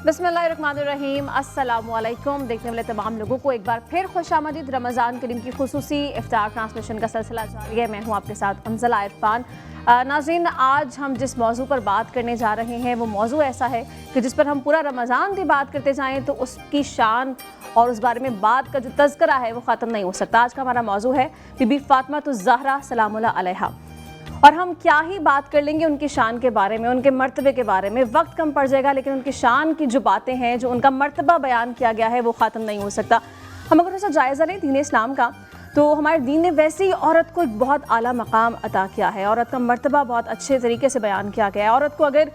बिस्मिल्लाहिर्रहमानिर्रहीम, अस्सलामु अलैकुम। देखने वाले तमाम लोगों को एक बार फिर खुश आमदीद। रमज़ान करीम की खुसूसी इफ्तार ट्रांसमिशन का सिलसिला जारी है। मैं हूँ आपके साथ अंजला इरफान। नाज़रीन, आज हम जिस मौजू पर बात करने जा रहे हैं वो मौजू ऐसा है कि जिस पर हम पूरा रमज़ान की बात करते जाएँ तो उसकी शान और उस बारे में बात का जो तज़किरा है वो ख़त्म नहीं हो सकता। आज का हमारा मौजू है बीबी फ़ातिमा ज़हरा सलामुल्लाह अलैहा, और हम क्या ही बात कर लेंगे उनकी शान के बारे में, उनके मर्तबे के बारे में। वक्त कम पड़ जाएगा, लेकिन उनकी शान की जो बातें हैं, जो उनका मर्तबा बयान किया गया है वो ख़त्म नहीं हो सकता। हम अगर थोड़ा सा जायज़ा लें दीन इस्लाम का, तो हमारे दीन ने वैसे ही औरत को एक बहुत आला मकाम अता किया है। औरत का मर्तबा बहुत अच्छे तरीके से बयान किया गया है। औरत को अगर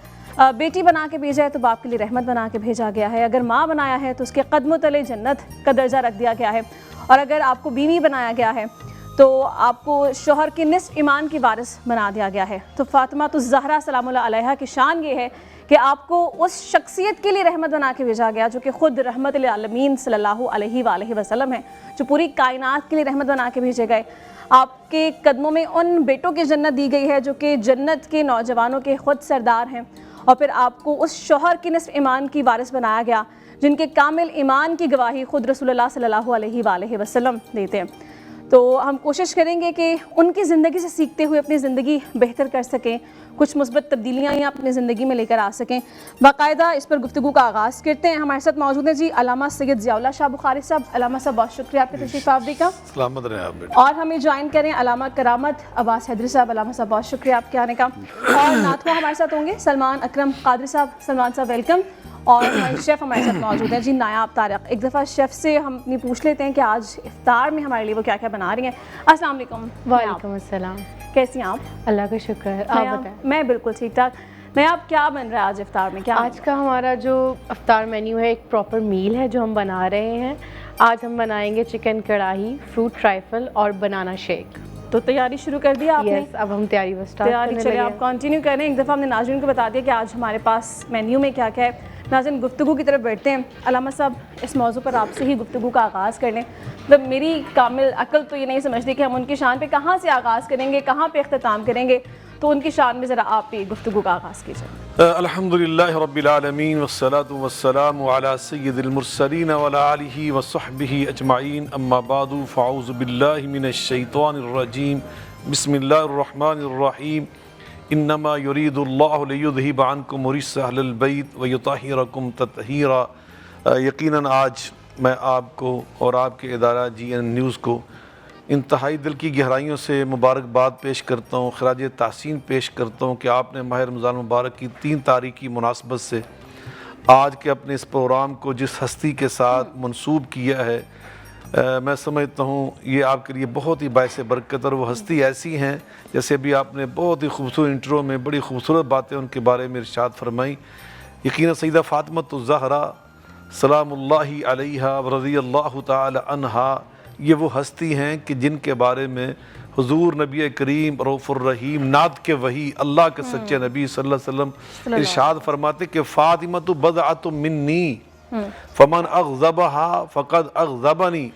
बेटी बना के भेजा है तो बाप के लिए रहमत बना के भेजा गया है। अगर माँ बनाया है तो उसके कदमों तले जन्नत का दर्जा रख दिया गया है। और अगर आपको बीवी बनाया गया है तो आपको शोहर की निस्फ ईमान की वारिस बना दिया गया है। तो फ़ातिमा ज़हरा सलामुल्लाह अलैहा की शान ये है कि आपको उस शख्सियत के लिए रहमत बना के भेजा गया जो कि ख़ुद रहमत लिल आलमीन सल्लल्लाहु अलैहि वसल्लम है, जो पूरी कायनात के लिए रहमत बना के भेजे गए। आपके कदमों में उन बेटों की जन्नत दी गई है जो कि जन्नत के नौजवानों के ख़ुद सरदार हैं। और फिर आपको उस शोहर की निस्फ ईमान की वारिस बनाया गया जिनके कामिल ईमान की गवाही ख़ुद रसूलुल्लाह सल्लल्लाहु अलैहि वसल्लम देते हैं। तो हम कोशिश करेंगे कि उनकी ज़िंदगी से सीखते हुए अपनी ज़िंदगी बेहतर कर सकें, कुछ मुस्बत तब्दीलियाँ ही अपनी ज़िंदगी में लेकर आ सकें। बाकायदा इस पर गुफ्तगू का आगाज़ करते हैं। हमारे साथ मौजूद हैं जी अल्लामा सैयद ज़ियाउल्लाह शाह बुखारी साहब। अल्लामा साहब, बहुत शुक्रिया आपके तशरीफ़ आवरी का। सलामत रहें आप बेटा। और हमें ज्वाइन करें अल्लामा करामत अब्बास हैदरी साहब। अल्लामा साहब, बहुत शुक्रिया आपके आने का। और नाथवा हमारे साथ होंगे सलमान अकरम कादरी साहब। सलमान साहब, वेलकम। और हमारे शेफ़ हमारे साथ मौजूद हैं जी नायाब तारिक। एक दफ़ा शेफ़ से हम अपनी पूछ लेते हैं कि आज इफ्तार में हमारे लिए वो क्या क्या बना रही हैं। अस्सलाम वालेकुम। वालेकुम अस्सलाम। कैसी हैं आप? अल्लाह का शुक्र है, आप बताएं। मैं बिल्कुल ठीक ठाक। नायाब, क्या बन रहा है आज इफ्तार में? क्या आज का हमारा जो इफ्तार मेन्यू है एक प्रॉपर मील है जो हम बना रहे हैं। आज हम बनाएंगे चिकन कढ़ाई, फ्रूट ट्राइफल और बनाना शेक। तो तैयारी शुरू कर दी आपने? यस, अब हम तैयारी बस स्टार्ट करने लगे। चलिए आप कंटिन्यू करें। एक दफ़ा हमने नाज़रीन को बता दिया कि आज हमारे पास मेन्यू में क्या क्या है। नाज़रीन, गुफ्तगू की तरफ बैठते हैं। अल्लामा साहब, इस मौजू पर आपसे ही गुफ्तगू का आगाज़ कर लें। मतलब मेरी कामिल अक्ल तो ये नहीं समझती कि हम उनकी शान पे कहाँ से आगाज़ करेंगे, कहाँ पे इख्तिताम करेंगे। तो उनकी शान में ज़रा आप भी गुफ्तगू का आगाज़ कीजिए। अल्हम्दुलिल्लाहि रब्बिल आलमीन वस्सलातु वस्सलामु अला सय्यिदिल मुरसलीन व अला आलिहि व सहबिहि अजमाइन, अम्मा बादु, फ़अऊज़ु बिल्लाहि मिनश शैतानिर रजीम, बिस्मिल्लाहिर रहमानिर रहीम। इन्नमा युरीदुल्लाहु लियुज़हिब अन्कुम रिज्सा अहलल बैत व युतहिरकुम तत्हीरा। यकीनन आज मैं आपको और आपके इदारा GN न्यूज़ को इंतहाई दिल की गहराइयों से मुबारकबाद पेश करता हूँ, खराज तहसीन पेश करता हूँ कि आपने माह रमज़ान मुबारक की 3 तारीख़ की मुनासबत से आज के अपने इस प्रोग्राम को जिस हस्ती के साथ मंसूब किया है, मैं समझता हूँ ये आपके लिए बहुत ही बायस बरकत। और वो हस्ती ऐसी हैं जैसे अभी आपने बहुत ही खूबसूरत इंट्रो में बड़ी खूबसूरत बातें उनके बारे में इरशाद फरमाई। यकीनन सैयदा फ़ातिमा ज़हरा सलामुल्लाहि अलैहा व रज़ियल्लाहु तआला अन्हा ये वो हस्ती हैं कि जिनके बारे में हुज़ूर नबी करीम रऊफ़ुर रहीम नात के वही अल्लाह के सच्चे नबी सल्लल्लाहु अलैहि वसल्लम इरशाद फरमाते कि फ़ातिमा तो बदअतु मिन्नी फमन अग़ज़बहा फ़क़द अग़ज़बनी।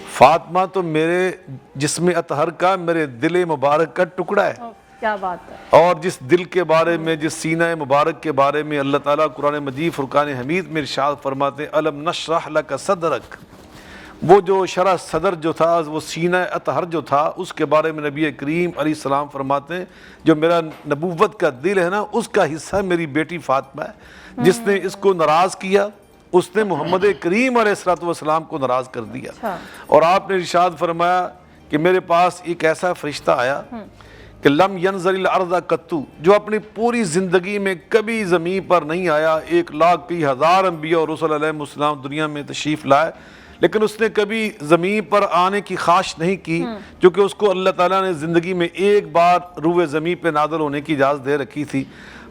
फ़ातिमा तो मेरे जिस्म अतहर का, मेरे दिल मुबारक का टुकड़ा है। क्या बात है। और जिस दिल के बारे में, जिस सीना मुबारक के बारे में अल्लाह ताला कुरान मजीद फ़ुरक़ान हमीद में इरशाद फरमाते अलम नशरह लक सदरक, वो जो शरह सदर जो था, वो सीना अतहर जो था, उसके बारे में नबी करीम अलैहिस्सलाम फरमाते हैं जो मेरा नबूवत का दिल है ना, उसका हिस्सा मेरी बेटी फ़ातिमा है। जिसने इसको नाराज़ किया उसने मोहम्मद करीम अलैहिस्सलाम को नाराज़ कर दिया। और आपने इरशाद फरमाया कि मेरे पास एक ऐसा फरिश्ता आया कि लम यनज़रिल अर्ज़ कत्तु, जो अपनी पूरी ज़िंदगी में कभी ज़मीन पर नहीं आया। 1 लाख कई हज़ार अंबिया और रसूल अलैहिस्सलाम दुनिया में तशरीफ़ लाए, लेकिन उसने कभी ज़मीन पर आने की ख्वाहिश नहीं की, क्योंकि उसको अल्लाह ताला ने ज़िंदगी में एक बार रूए ज़मीन पे नाज़िल होने की इजाज़त दे रखी थी।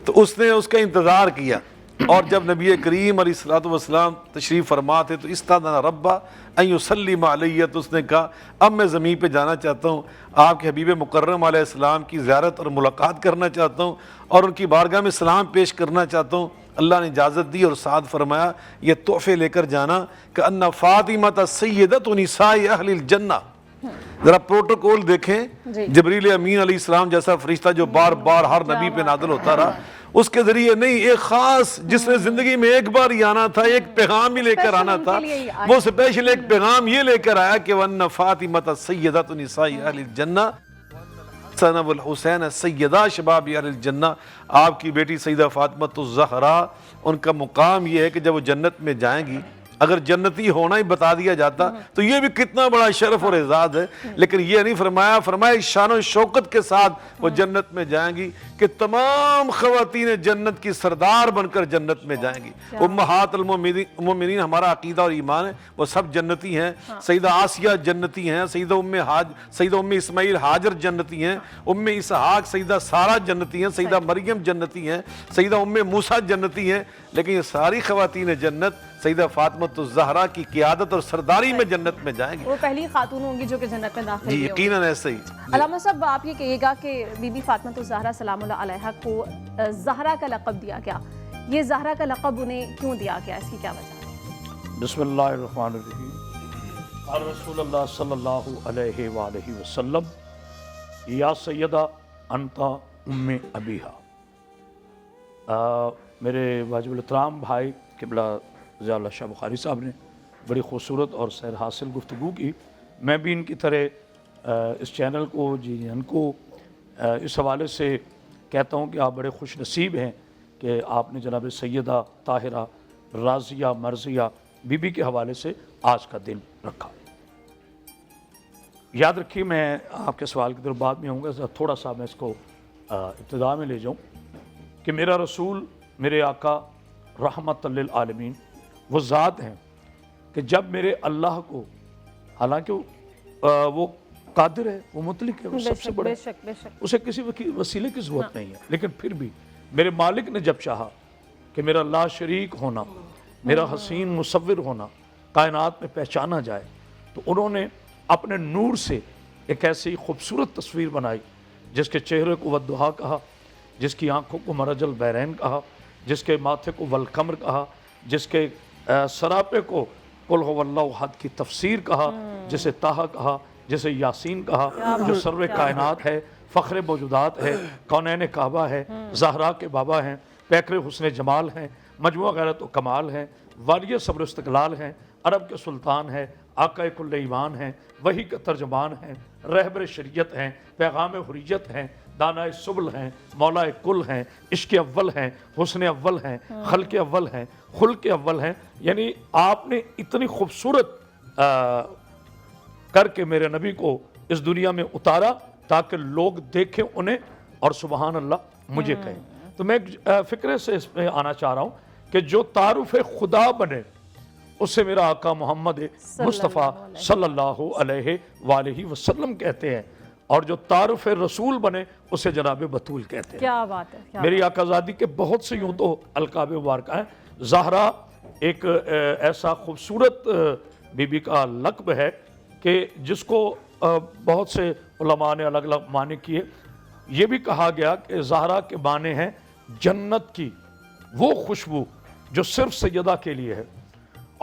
तो उसने उसका इंतज़ार किया। और जब नबी करीम अलैहिस्सलातु वस्सलाम तशरीफ़ फरमा थे तो इस्तादना रब्बा अन युसल्लिम अलैहि, तो उसने कहा अब मैं ज़मीन पे जाना चाहता हूँ, आपके हबीब मुकर्रम अलैहिस्सलाम की ज़ियारत और मुलाकात करना चाहता हूँ और उनकी बारगाह में सलाम पेश करना चाहता हूँ। अल्लाह ने इजाज़त दी और साथ फरमाया ये तोहफ़े लेकर जाना कि अन्ना फ़ातिमा सय्यदतु निसाई अहलिल जन्ना, ذرا پروٹوکول دیکھیں، جی۔ جبریل امین علیہ السلام جیسا فرشتہ جو بار بار ہر نبی پہ نازل ہوتا رہا، اس کے ذریعے نہیں، ایک خاص جس نے زندگی میں ایک بار ہی آنا تھا، ایک پیغام ہی لے کر آنا تھا، وہ اسپیشل ایک پیغام یہ لے کر آیا کہ وَأَنَّ فَاطِمَةَ سَيِّدَةُ نِسَاءِ اہلِ الجنہ حسن والحسین سیدہ شباب اہل الجنہ، آپ کی بیٹی سیدہ فاطمہ الزہرا، ان کا مقام یہ ہے کہ جب وہ جنت میں جائیں گی، اگر جنتی ہونا ہی بتا دیا جاتا تو یہ بھی کتنا بڑا شرف اور اعزاز ہے، لیکن یہ نہیں فرمایا، فرمایا شان و شوکت کے ساتھ وہ جنت میں جائیں گی کہ تمام خواتین جنت کی سردار بن کر جنت میں جائیں گی۔ امہات المومنین ہمارا عقیدہ اور ایمان ہے، وہ سب جنتی ہیں، سیدہ آسیہ جنتی ہیں، سیدہ ام اسماعیل ہاجر جنتی ہیں، ام اسحاق سیدہ سارہ جنتی ہیں، سیدہ مریم جنتی ہیں، سیدہ ام موسیٰ جنتی ہیں، لیکن یہ ساری خواتین جنت سیدہ فاطمہ الزہرا کی قیادت اور سرداری میں جنت میں جائیں گی۔ وہ پہلی خاتون ہوں گی جو کہ جنت میں داخل جی ہوئی ہوں گی۔ یقیناً ایسے ہی۔ علامہ صاحب آپ یہ کہیے گا کہ بی بی فاطمہ الزہرا سلام اللہ علیہا کو زہرا کا لقب دیا گیا، یہ زہرا کا لقب انہیں کیوں دیا گیا، اس کی کیا وجہ ہے؟ بسم اللہ الرحمن الرحیم۔ قال رسول اللہ صلی اللہ علیہ وآلہ وسلم یا سیدہ انت ام ابیہا۔ میرے واجب الاحترام بھائی قبلہ ضیاء اللہ شاہ بخاری صاحب نے بڑی خوبصورت اور سیر حاصل گفتگو کی۔ میں بھی ان کی طرح اس چینل کو ان کو اس حوالے سے کہتا ہوں کہ آپ بڑے خوش نصیب ہیں کہ آپ نے جناب سیدہ طاہرہ راضیہ مرضیہ بی بی کے حوالے سے آج کا دن رکھا۔ یاد رکھیے، میں آپ کے سوال کی طرف بعد میں آؤں گا، تھوڑا سا میں اس کو ابتدا میں لے جاؤں کہ میرا رسول، میرے آقا رحمت للعالمین وہ ذات ہیں کہ جب میرے اللہ کو، حالانکہ وہ قادر ہے، وہ مطلق ہے، وہ سب سے بڑا ہے، اسے کسی وسیلے کی ضرورت نہیں ہے، لیکن پھر بھی میرے مالک نے جب چاہا کہ میرا لا شریک ہونا، میرا حسین مصور ہونا کائنات میں پہچانا جائے، تو انہوں نے اپنے نور سے ایک ایسی خوبصورت تصویر بنائی جس کے چہرے کو والضحیٰ کہا، جس کی آنکھوں کو مرج البیرین کہا، جس کے ماتھے کو والقمر کہا، جس کے سراپے کو قل هو اللہ احد کی تفسیر کہا، جسے طٰہٰ کہا، جسے یاسین کہا، جو سرور کائنات ہے، فخر موجودات ہے، کونین کعبہ ہے، زہرا کے بابا ہیں، پیکر حسن جمال ہیں، مجموعہ غیرت و کمال ہیں، والی صبر و استقلال ہیں، عرب کے سلطان ہیں، آقا کل ایمان ہیں، وحی کا ترجمان ہیں، رہبر شریعت ہیں، پیغام حریت ہیں، دانائے سبل ہیں، مولا کل ہیں، عشق اول ہیں، حسن اول ہیں، خلق اول ہیں، خلق اول ہیں۔ یعنی آپ نے اتنی خوبصورت کر کے میرے نبی کو اس دنیا میں اتارا تاکہ لوگ دیکھیں انہیں اور سبحان اللہ مجھے کہیں۔ تو میں ایک فکرے سے اس میں آنا چاہ رہا ہوں کہ جو تعارف خدا بنے اسے میرا آقا محمد مصطفیٰ صلی اللہ علیہ وآلہ وسلم کہتے ہیں، اور جو تعارف رسول بنے اسے جناب بطول کہتے ہیں۔ کیا بات ہے، میری آقا زادی کے بہت سے یوں تو القاب مبارکہ ہیں۔ زہرا ایک ایسا خوبصورت بی بی کا لقب ہے کہ جس کو بہت سے علماء نے الگ الگ معنی کیے۔ یہ بھی کہا گیا کہ زہرا کے معنی ہیں جنت کی وہ خوشبو جو صرف سیدہ کے لیے ہے،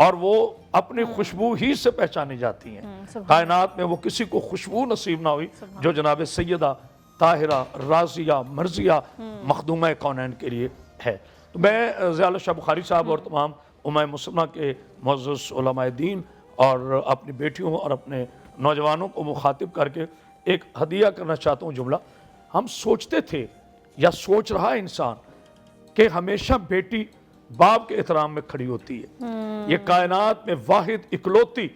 اور وہ اپنی خوشبو ہی سے پہچانی جاتی ہیں۔ کائنات میں وہ کسی کو خوشبو نصیب نہ ہوئی جو جناب سیدہ طاہرہ راضیہ مرضیہ مخدومہ کونین کے لیے ہے۔ تو میں ضیاء اللہ شاہ بخاری صاحب اور تمام امہ مسلمہ کے معزز علماء دین اور اپنی بیٹیوں اور اپنے نوجوانوں کو مخاطب کر کے ایک ہدیہ کرنا چاہتا ہوں جملہ۔ ہم سوچتے تھے یا سوچ رہا انسان کہ ہمیشہ بیٹی باپ کے احترام میں کھڑی ہوتی ہے۔ یہ کائنات میں واحد اکلوتی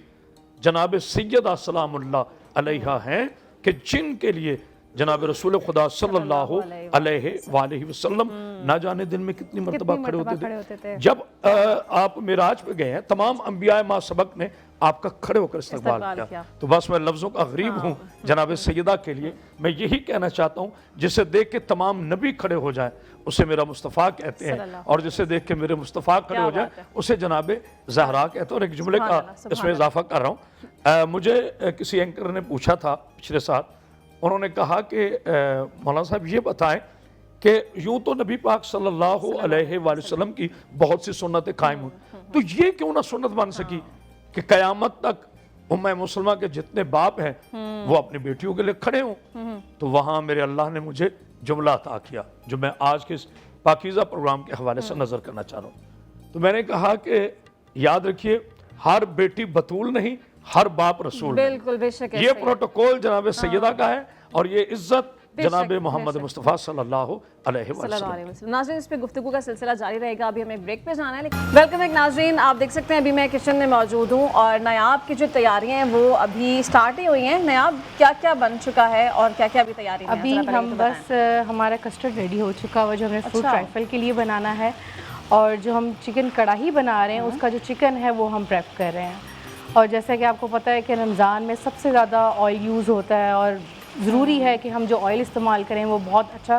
جناب سیدہ سلام اللہ علیہا ہیں کہ جن کے لیے جناب رسول خدا صلی اللہ علیہ وآلہ وسلم نہ جانے دن میں کتنی مرتبہ کھڑے ہوتے تھے۔ جب آپ معراج پہ گئے ہیں تمام انبیاء ما سبق نے آپ کا کھڑے ہو کر استقبال کیا، تو بس میں لفظوں کا غریب ہوں جناب سیدہ کے لیے۔ میں یہی کہنا چاہتا ہوں جسے دیکھ کے تمام نبی کھڑے ہو جائیں اسے میرا مصطفیٰ کہتے ہیں، اور جسے دیکھ کے میرے مصطفیٰ کھڑے ہو جائیں اسے جناب زہرا کہتے ہیں۔ اور ایک جملے کا اس میں اضافہ کر رہا ہوں، مجھے کسی اینکر نے پوچھا تھا پچھلے سال، انہوں نے کہا کہ مولانا صاحب یہ بتائیں کہ یوں تو نبی پاک صلی اللہ علیہ وآلہ وسلم کی بہت سی سنتیں قائم ہوئی، تو یہ کیوں نہ سنت بن سکی کہ قیامت تک उम्मा मुसलमा के जितने बाप हैं वो अपनी बेटियों के लिए खड़े हों। तो वहाँ मेरे अल्लाह ने मुझे जुमला अता किया जो मैं आज के इस पाकीज़ा प्रोग्राम के हवाले से नज़र करना चाह रहा हूँ। तो मैंने कहा कि याद रखिए, हर बेटी बतूल नहीं, हर बाप रसूल नहीं। बिल्कुल, बेशक ये प्रोटोकॉल जनाब सैयदा का है और ये इज्जत जनाब मोहम्मद मुस्तफ़ा सल्लल्लाहु अलैहि वसल्लम। नाज़रीन, इस पे गुफ्तगू का सिलसिला जारी रहेगा। अभी हमें ब्रेक पे जाना है। वेलकम बैक नाज़रीन, आप देख सकते हैं अभी मैं किचन में मौजूद हूँ और नायाब की जो तैयारियां हैं वो अभी स्टार्ट ही हुई हैं। नायाब, क्या क्या बन चुका है और क्या क्या अभी तैयारी में है? अभी ज़रा पहले हम तो बस हमारा कस्टर्ड रेडी हो चुका हुआ जो हमें फ्रूट अच्छा। ट्राइफल के लिए बनाना है, और जो हम चिकन कढ़ाई बना रहे हैं उसका जो चिकन है वो हम प्रेप कर रहे हैं। और जैसा कि आपको पता है कि रमज़ान में सबसे ज़्यादा ऑयल यूज़ होता है और ज़रूरी है कि हम जो ऑयल इस्तेमाल करें वो बहुत अच्छा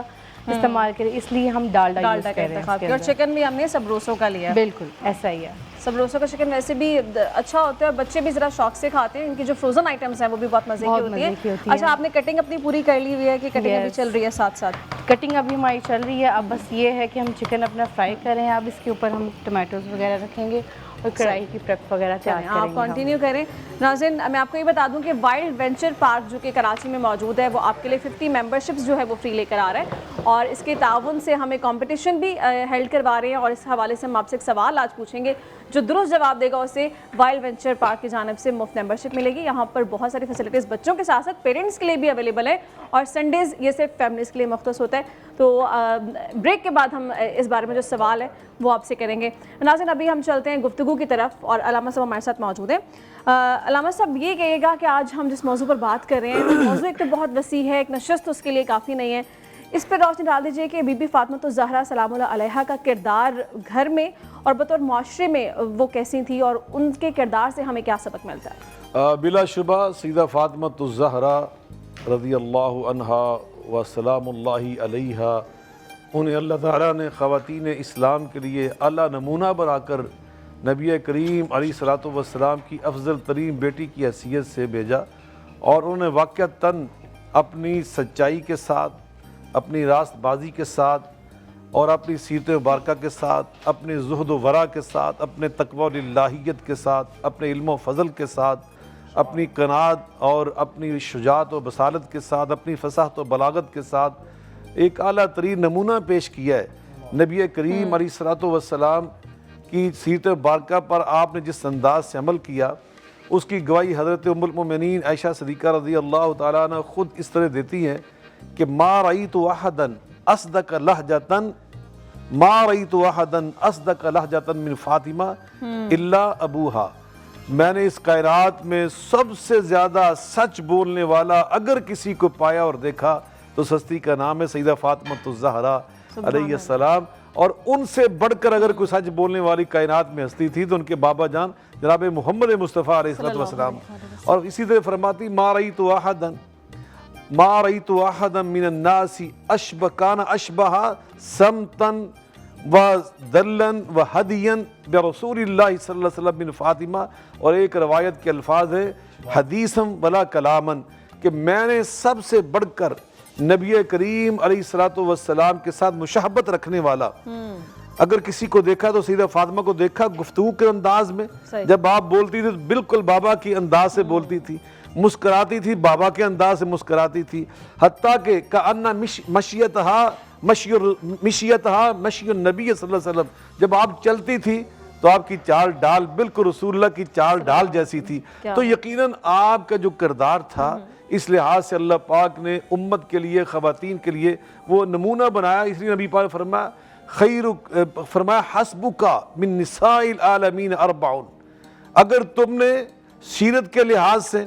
इस्तेमाल करें, इसलिए हम डालडा यूज़ डालडा कर का रहे हैं इंतखाब इसके किया और अंदर। चिकन भी हमने सबरोसों का लिया है। बिल्कुल ऐसा ही है। सबरोसों का चिकन वैसे भी अच्छा होता है, बच्चे भी ज़रा शौक से खाते हैं। इनकी जो फ्रोजन आइटम्स हैं वो भी बहुत मज़े की होती हैं। अच्छा, आपने कटिंग अपनी पूरी कर ली हुई है कि कटिंग अभी चल रही है साथ साथ? कटिंग अभी हमारी चल रही है। अब बस ये है कि हम चिकन अपना फ्राई करें, अब इसके ऊपर हम टमाटोज़ वगैरह रखेंगे और कढ़ाई की प्रेप वगैरह तैयार आप करेंगे। कंटिन्यू करें। नाज़रीन, मैं आपको ये बता दूं कि वाइल्ड वेंचर पार्क जो कि कराची में मौजूद है वो आपके लिए 50 मेंबरशिप्स जो है वो फ्री लेकर आ रहा है और इसके ताउन से हमें कंपटीशन भी हेल्ड करवा रहे हैं। और इस हवाले से हम आपसे एक सवाल आज पूछेंगे, जो दुरुस्त जवाब देगा उसे वाइल्ड वेंचर पार्क की जानिब से मुफ्त मेंबरशिप मिलेगी। यहाँ पर बहुत सारी फैसिलिटीज़ बच्चों के साथ साथ पेरेंट्स के लिए भी अवेलेबल है और संडेज़ ये सिर्फ फैमिलीज़ के लिए मुख्तस होता है। तो ब्रेक के बाद हम इस बारे में जो सवाल है वो आपसे करेंगे। नाज़रीन, अभी हम चलते हैं गुफ्तगू की तरफ और अलामा साहब हमारे साथ मौजूद हैं। अलामा साहब, ये कहिएगा कि आज हम जिस मौजू पर बात कर रहे हैं मौजू एक तो बहुत वसी है, एक नशस्त उसके लिए काफ़ी नहीं है। इस पर रोशनी डाल दीजिए कि बीबी फातिमा ज़हरा सलामुल्लाह अलैहा का किरदार घर में और बतौर माशरे में वो कैसी थी और उनके किरदार से हमें क्या सबक मिलता है? बिलाशुबा सैयदा फातिमा ज़हरा रज़ियल्लाहु अन्हा व सलामुल्लाहि अलैहा, उन्हें अल्लाह ताला ने ख़वातीन इस्लाम के लिए आला नमूना बनाकर नबी करीम अलैहिस्सलातु वस्सलाम की अफजल तरीन बेटी की हैसियत से भेजा और उन्हें वाक़अतन अपनी सच्चाई के साथ, अपनी रास्तबाजी के साथ और अपनी सीरत मुबारका के साथ, अपने ज़ुहद व वरा के साथ, अपने तक़वा व लिल्लाहियत के साथ, अपने इल्म व फ़ज़ल के साथ, अपनी कनात और अपनी शुजात व बसालत के साथ, अपनी फ़साहत व बलागत के साथ एक आला तरीन नमूना पेश किया है। नबी करीम अलैहिस्सलातु वस्सलाम की सीरत मुबारका पर आपने जिस अंदाज से अमल किया उसकी गवाही हज़रत उम्मुल मोमिनीन आयशा सिद्दीक़ा रज़ियल्लाहु ताला अन्हा ख़ुद इस तरह देती हैं कि मा रअयतु अहदन अस्दक़ लहजतन, मा रअयतु अहदन अस्दक़ लहजतन मिन फातिमा इल्ला अबूहा। मैंने इस कायनात में सबसे ज़्यादा सच बोलने वाला अगर किसी को पाया और देखा तो सस्ती का नाम है सैयदा फातिमा ज़हरा अलैहिस्सलाम। और उनसे बढ़कर अगर कोई सच बोलने वाली कायनात में हस्ती थी तो उनके बाबा जान जनाब मोहम्मद मुस्तफ़ा अलैहिस्सलाम। और इसी तरह फरमाती मा रअयतु अहदन, मा रअयतु अहदन मिनन नासी अशबह काना अशबहा समतन व दल्लन व हदियन बिरसूलिल्लाहि सल्लल्लाहु अलैहि वसल्लम बिन फातिमा। और एक रवायत के अल्फाज है हदीसम वला कलामन, कि मैंने सबसे बढ़कर नबी करीम अलैहिस्सलातु वस्सलाम के साथ मुशाहबत रखने वाला अगर किसी को देखा तो सैयदा फातिमा को देखा गुफ्तगू के अंदाज में। जब आप बोलती थी तो बिल्कुल बाबा की अंदाज से बोलती थी, मुस्कराती थी बाबा के अंदाज से मुस्कराती थी, हत्ता के कान्ना मशियतहा मशियुन नबी सल्लल्लाहु अलैहि वसल्लम, जब आप चलती थी तो आपकी चाल डाल बिल्कुल रसूलुल्लाह की चाल डाल जैसी थी। तो यकीनन आपका जो किरदार था इस लिहाज से अल्लाह पाक ने उम्मत के लिए, ख़वातीन के लिए वो नमूना बनाया। इसलिए नबी पाक फरमाया हस्बुका मिन निसाइल आलमीन अरबाउन, अगर तुमने सीरत के लिहाज से,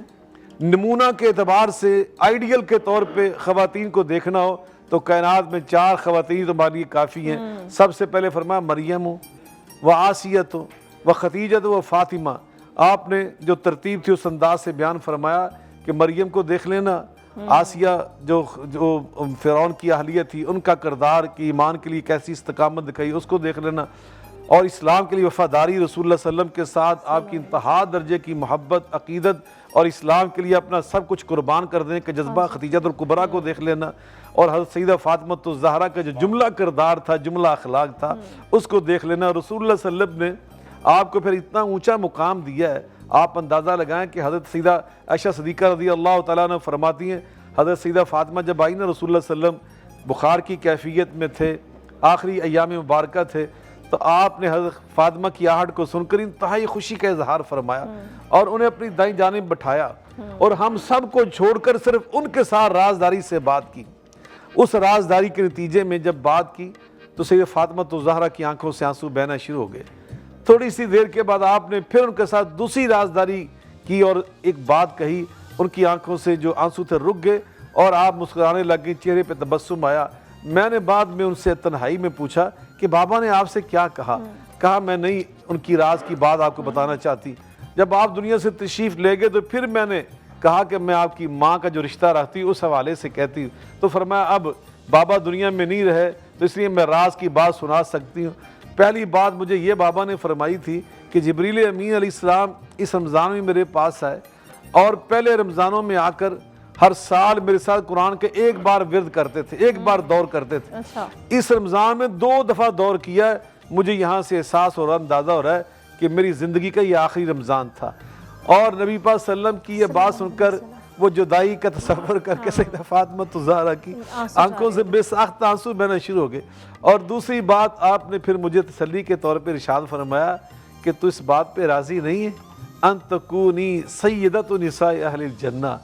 नमूना के एतबार से, आइडियल के तौर पे ख़वातीन को देखना हो तो कायनात में 4 ख़वातीन तुम्हारे लिए काफ़ी हैं। सबसे पहले फरमाया मरियम व आसियत व खतीजत व फातिमा। आपने जो तरतीब थी उस अंदाज से बयान फरमाया कि मरियम को देख लेना, आसिया जो फ़िरौन की अहलिया थी उनका किरदार कि ईमान के लिए कैसी इस्तकामत दिखाई उसको देख लेना, और इस्लाम के लिए वफ़ादारी रसूलुल्लाह सल्लल्लाहु अलैहि वसल्लम के साथ आपकी इंतहा दर्जे की मोहब्बत, अक़ीदत और इस्लाम के लिए अपना सब कुछ कुर्बान कर देने का जज्बा खदीजतुल कुबरा को देख लेना, और हज़रत सैयदा फातिमा ज़हरा का जो जुमला किरदार था, जुमला अखलाक था, उसको देख लेना। रसूलुल्लाह सल्लल्लाहु अलैहि वसल्लम ने आपको फिर इतना ऊंचा मुकाम दिया है, آپ اندازہ لگائیں کہ حضرت سیدہ عائشہ صدیقہ رضی اللہ تعالیٰ عنہ فرماتی ہیں حضرت سیدہ فاطمہ جب آئی نا رسول اللہ صلی اللہ علیہ وسلم بخار کی کیفیت میں تھے، آخری ایام مبارکہ تھے، تو آپ نے حضرت فاطمہ کی آہٹ کو سن کر انتہائی خوشی کا اظہار فرمایا اور انہیں اپنی دائیں جانب بٹھایا اور ہم سب کو چھوڑ کر صرف ان کے ساتھ رازداری سے بات کی۔ اس رازداری کے نتیجے میں جب بات کی تو سیدہ فاطمہ الزہرا کی آنکھوں سے آنسو بہنا شروع ہو گئے۔ تھوڑی سی دیر کے بعد آپ نے پھر ان کے ساتھ دوسری رازداری کی اور ایک بات کہی، ان کی آنکھوں سے جو آنسو تھے رک گئے اور آپ مسکرانے لگ گئے، چہرے پہ تبسم آیا۔ میں نے بعد میں ان سے تنہائی میں پوچھا کہ بابا نے آپ سے کیا کہا؟ کہا میں نہیں ان کی راز کی بات آپ کو بتانا چاہتی، جب آپ دنیا سے تشریف لے گئے تو پھر میں نے کہا کہ میں آپ کی ماں کا جو رشتہ رکھتی اس حوالے سے کہتی ہوں، تو فرمایا اب بابا دنیا میں نہیں رہے تو اس لیے میں راز کی بات سنا سکتی ہوں۔ پہلی بات مجھے یہ بابا نے فرمائی تھی کہ جبریل امین علیہ السلام اس رمضان میں میرے پاس آئے اور پہلے رمضانوں میں آ کر ہر سال میرے ساتھ قرآن کے ایک بار ورد کرتے تھے، ایک بار دور کرتے تھے۔ اس رمضان میں 2 دفعہ دور کیا ہے۔ مجھے یہاں سے احساس ہو رہا، اندازہ ہو رہا ہے کہ میری زندگی کا یہ آخری رمضان تھا، اور نبی پاک صلی اللہ علیہ وسلم کی یہ بات سن کر وہ جدائی کا تصور کر کے سیدہ فاطمہ الزہرا کی آنکھوں سے بے ساختہ آنسو بہنا شروع ہو گئے۔ اور دوسری بات آپ نے پھر مجھے تسلی کے طور پہ ارشاد فرمایا کہ تو اس بات پہ راضی نہیں ہے ان تکونی سیدۃ نساء اہل الجنہ،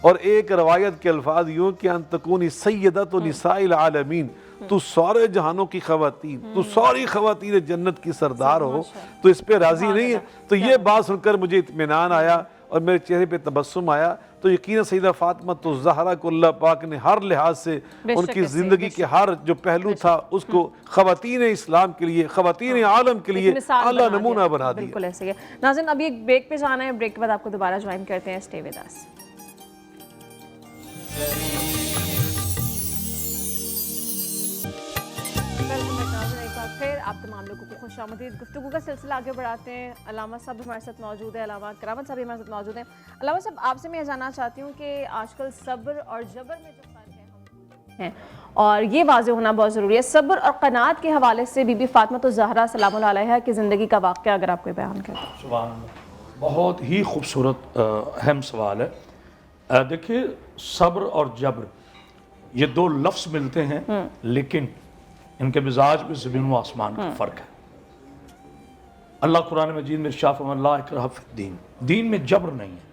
اور ایک روایت کے الفاظ یوں کہ ان تکونی سیدۃ نساء العالمین، تو سارے جہانوں کی خواتین، تو ساری خواتین جنت کی سردار ہو، تو اس پہ راضی نہیں ہے؟ تو یہ بات سن کر مجھے اطمینان آیا اور میرے چہرے پہ تبسم آیا۔ تو یقیناً سیدہ فاطمہ الزہرا کو اللہ پاک نے ہر لحاظ سے ان کی زندگی کے ہر جو پہلو تھا اس کو خواتین اسلام کے لیے، خواتین عالم کے لیے اللہ نمونہ بنا دیا۔ بالکل ایسے ہی ہے۔ ناظرین ابھی ایک بریک پہ جانا ہے، بریک کے بعد آپ کو دوبارہ جوائن کرتے ہیں، اسٹے ود اس۔ پھر آپ تمام لوگوں کو خوش آمدید۔ گفتگو کا سلسلہ آگے بڑھاتے ہیں۔ علامہ صاحب ہمارے ساتھ موجود ہیں، علامہ کرامت صاحب ہمارے ساتھ موجود ہیں۔ علامہ صاحب آپ سے میں یہ جاننا چاہتی ہوں کہ آج کل صبر اور جبر میں جو فرق ہے ہم ہیں، اور یہ واضح ہونا بہت ضروری ہے، صبر اور قناعت کے حوالے سے بی بی فاطمہ الزہرا سلام اللہ علیہا کی زندگی کا واقعہ اگر آپ کوئی بیان کریں۔ سبحان اللہ، بہت ہی خوبصورت اہم سوال ہے۔ دیکھیے صبر اور جبر یہ 2 لفظ ملتے ہیں لیکن ان کے مزاج میں زمین و آسمان کا فرق ہے۔ اللہ قرآن مجید میں ارشاد فرمایا لا اکراہ فی الدین، دین میں جبر نہیں ہے،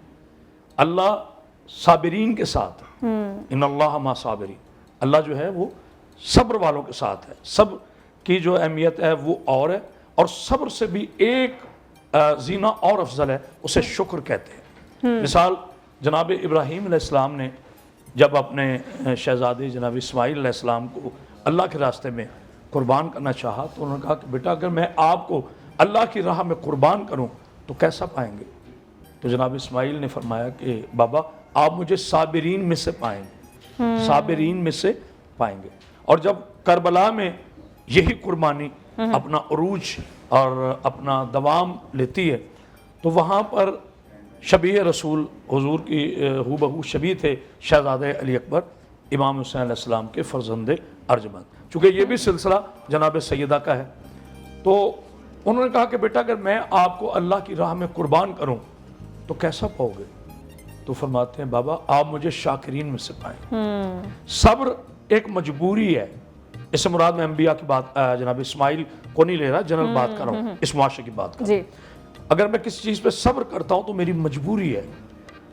اللہ صابرین کے ساتھ ہے، ان اللہ مع صابرین، اللہ جو ہے وہ صبر والوں کے ساتھ ہے۔ صبر کی جو اہمیت ہے وہ اور ہے، اور صبر سے بھی ایک زینہ اور افضل ہے، اسے شکر کہتے ہیں۔ مثال جناب ابراہیم علیہ السلام نے جب اپنے شہزادے جناب اسماعیل علیہ السلام کو اللہ کے راستے میں قربان کرنا چاہا تو انہوں نے کہا کہ بیٹا اگر میں آپ کو اللہ کی راہ میں قربان کروں تو کیسا پائیں گے؟ تو جناب اسماعیل نے فرمایا کہ بابا آپ مجھے صابرین میں سے پائیں گے، صابرین میں سے پائیں گے۔ اور جب کربلا میں یہی قربانی اپنا عروج اور اپنا دوام لیتی ہے تو وہاں پر شبیہ رسول حضور کی ہو بہو شبیہ تھے شہزادہ علی اکبر امام حسین علیہ السلام کے فرزند ارجمند، چونکہ یہ بھی سلسلہ جناب سیدہ کا ہے۔ تو انہوں نے کہا کہ بیٹا اگر میں آپ کو اللہ کی راہ میں قربان کروں تو کیسا پاؤ گے؟ تو فرماتے ہیں بابا آپ مجھے شاکرین میں سے پائیں۔ صبر ایک مجبوری ہے، اس سے مراد میں انبیاء کی بات جناب اسماعیل کو نہیں لے رہا، جنرل بات کر رہا ہوں، اس معاشرے کی بات کر رہا ہوں۔ اگر میں کسی چیز پہ صبر کرتا ہوں تو میری مجبوری ہے،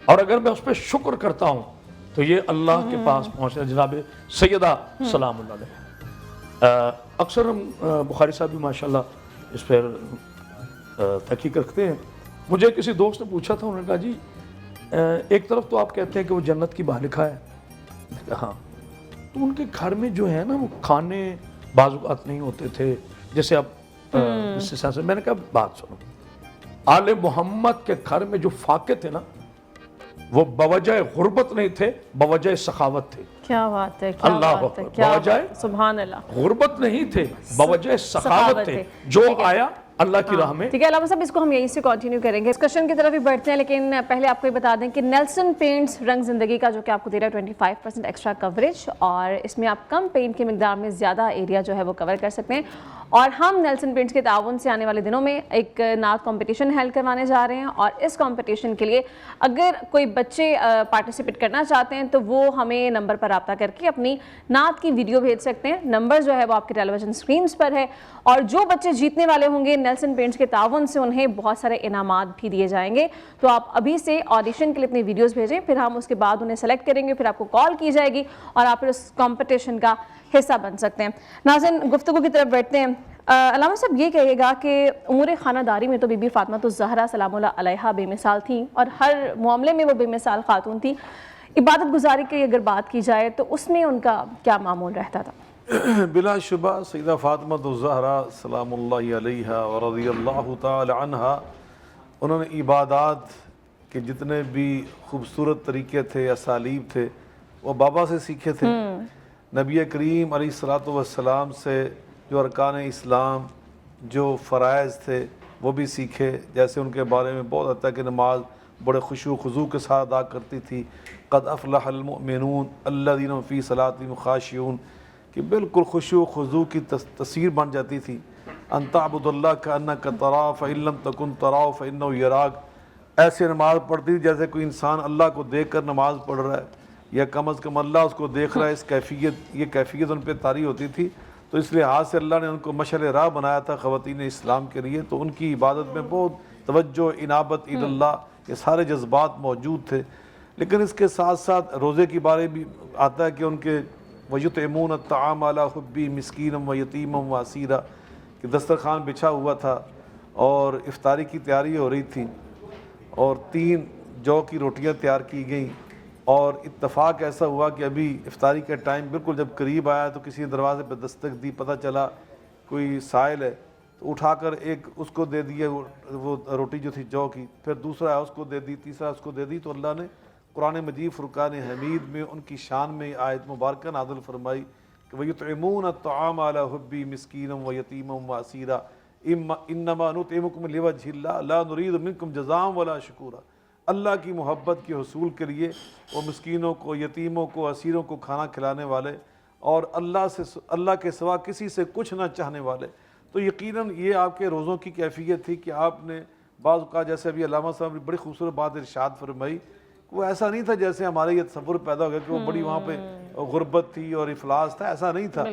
اور اگر میں اس پہ شکر کرتا ہوں تو یہ اللہ کے پاس پہنچنا۔ جناب سیدہ سلام اللہ علیہ اکثر ہم بخاری صاحب بھی ماشاءاللہ اس پر تحقیق رکھتے ہیں۔ مجھے کسی دوست نے پوچھا تھا، انہوں نے کہا جی ایک طرف تو آپ کہتے ہیں کہ وہ جنت کی بہلکہ ہے، میں نے کہا ہاں، تو ان کے گھر میں جو ہے نا وہ کھانے بعض اوقات نہیں ہوتے تھے جیسے اب اس حساب سے۔ میں نے کہا بات سنو، آل محمد کے گھر میں جو فاقے تھے نا وہ بوجہ غربت نہیں تھے، بوجہ سخاوت تھے۔ کیا بات ہے، اللہ اکبر، بوجہ سبحان اللہ، غربت نہیں تھے، بوجہ سخاوت تھے۔ جو آیا اللہ کی راہ میں. ٹھیک ہے علامہ صاحب، اس کو ہم یہیں سے کنٹینیو کریں گے، ڈسکشن کی طرف بھی بڑھتے ہیں، لیکن پہلے آپ کو یہ بتا دیں کہ نیلسن پینٹس رنگ زندگی کا جو کہ آپ کو دے رہا ہے 25% ایکسٹرا کوریج، اور اس میں آپ کم پینٹ کی مقدار میں زیادہ ایریا جو ہے وہ کور کر سکتے ہیں. اور ہم نیلسن پینٹس کے تعاون سے آنے والے دنوں میں ایک نعت کمپٹیشن ہیلڈ کروانے جا رہے ہیں، اور اس کمپٹیشن کے لیے اگر کوئی بچے پارٹیسپیٹ کرنا چاہتے ہیں تو وہ ہمیں نمبر پر رابطہ کر کے اپنی نعت کی ویڈیو بھیج سکتے ہیں. نمبر جو ہے وہ آپ کے ٹیلی ویژن اسکرینس پر ہے، اور جو بچے جیتنے والے ہوں گے نیلسن پینٹس کے تعاون سے انہیں بہت سارے انعامات بھی دیے جائیں گے. تو آپ ابھی سے آڈیشن کے لیے اپنی ویڈیوز بھیجیں، پھر ہم اس کے بعد انہیں سلیکٹ کریں گے، پھر آپ کو کال کی جائے گی اور آپ پھر اس کمپٹیشن کا حصہ بن سکتے ہیں. ناظرین، گفتگو کی طرف بڑھتے ہیں. علامہ صاحب یہ کہیے گا کہ امور خانہ داری میں تو بی بی فاطمہ الزہرا سلام اللہ علیہا بے مثال تھیں، اور ہر معاملے میں وہ بے مثال خاتون تھی. عبادت گزاری کی اگر بات کی جائے تو اس میں ان کا کیا معمول رہتا تھا؟ بلا شبہ سیدہ فاطمہ الزہرا سلام اللہ علیہا ورضی اللہ تعالی عنہا، انہوں نے عبادات کے جتنے بھی خوبصورت طریقے تھے، اسالیب تھے، وہ بابا سے سیکھے تھے. نبی کریم علیہ الصلوۃ والسلام سے جو ارکان اسلام، جو فرائض تھے وہ بھی سیکھے. جیسے ان کے بارے میں بہت آتا ہے کہ نماز بڑے خشوع و خضوع کے ساتھ ادا کرتی تھی. قد افلح المؤمنون الذین هم فی صلاتہم خاشعون، کہ بالکل خشوع و خضوع کی تصویر بن جاتی تھی. ان تعبد اللہ کأنک تراہ فإن لم تکن تراہ فإنہ یراک، ایسے نماز پڑھتی تھی جیسے کوئی انسان اللہ کو دیکھ کر نماز پڑھ رہا ہے، یا کم از کم اللہ اس کو دیکھ رہا ہے. اس کیفیت، یہ کیفیت ان پہ طاری ہوتی تھی. تو اس لحاظ سے اللہ نے ان کو مشعل راہ بنایا تھا خواتین اسلام کے لیے. تو ان کی عبادت میں بہت توجہ، انابت الی اللہ، یہ سارے جذبات موجود تھے. لیکن اس کے ساتھ ساتھ روزے کی بارے بھی آتا ہے کہ ان کے وَيُطْعِمُونَ الطَّعَامَ عَلَىٰ حُبِّهِ مِسْكِينًا وَيَتِيمًا وَأَسِيرًا، کہ دسترخوان بچھا ہوا تھا اور افطاری کی تیاری ہو رہی تھی، اور 3 جو کی روٹیاں تیار کی گئیں. اور اتفاق ایسا ہوا کہ ابھی افطاری کا ٹائم بالکل جب قریب آیا تو کسی نے دروازے پہ دستک دی، پتہ چلا کوئی سائل ہے، تو اٹھا کر ایک اس کو دے دیے وہ روٹی جو تھی جو کی، پھر دوسرا اس کو دے دی، تیسرا اس کو دے دی. تو اللہ نے قرآن مجید فرقان حمید میں ان کی شان میں آیت مبارکہ نازل فرمائی کہ وَيُطْعِمُونَ الطَّعَامَ عَلَىٰ حُبِّهِ مِسْكِينًا وَيَتِيمًا وَأَسِيرًا إِنَّمَا نُطْعِمُكُمْ لِوَجْهِ اللَّهِ لَا نُرِيدُ مِنكُمْ جَزَاءً وَلَا شُكُورًا. اللہ کی محبت کے حصول کے لیے وہ مسکینوں کو، یتیموں کو، اسیروں کو کھانا کھلانے والے، اور اللہ کے سوا کسی سے کچھ نہ چاہنے والے. تو یقیناً یہ آپ کے روزوں کی کیفیت تھی کہ آپ نے بعض اوقات، جیسے ابھی علامہ صاحب نے بڑی خوبصورت بات ارشاد فرمائی، وہ ایسا نہیں تھا جیسے ہمارے یہ تصور پیدا ہو گیا کہ وہ بڑی وہاں پہ غربت تھی اور افلاس تھا. ایسا نہیں تھا.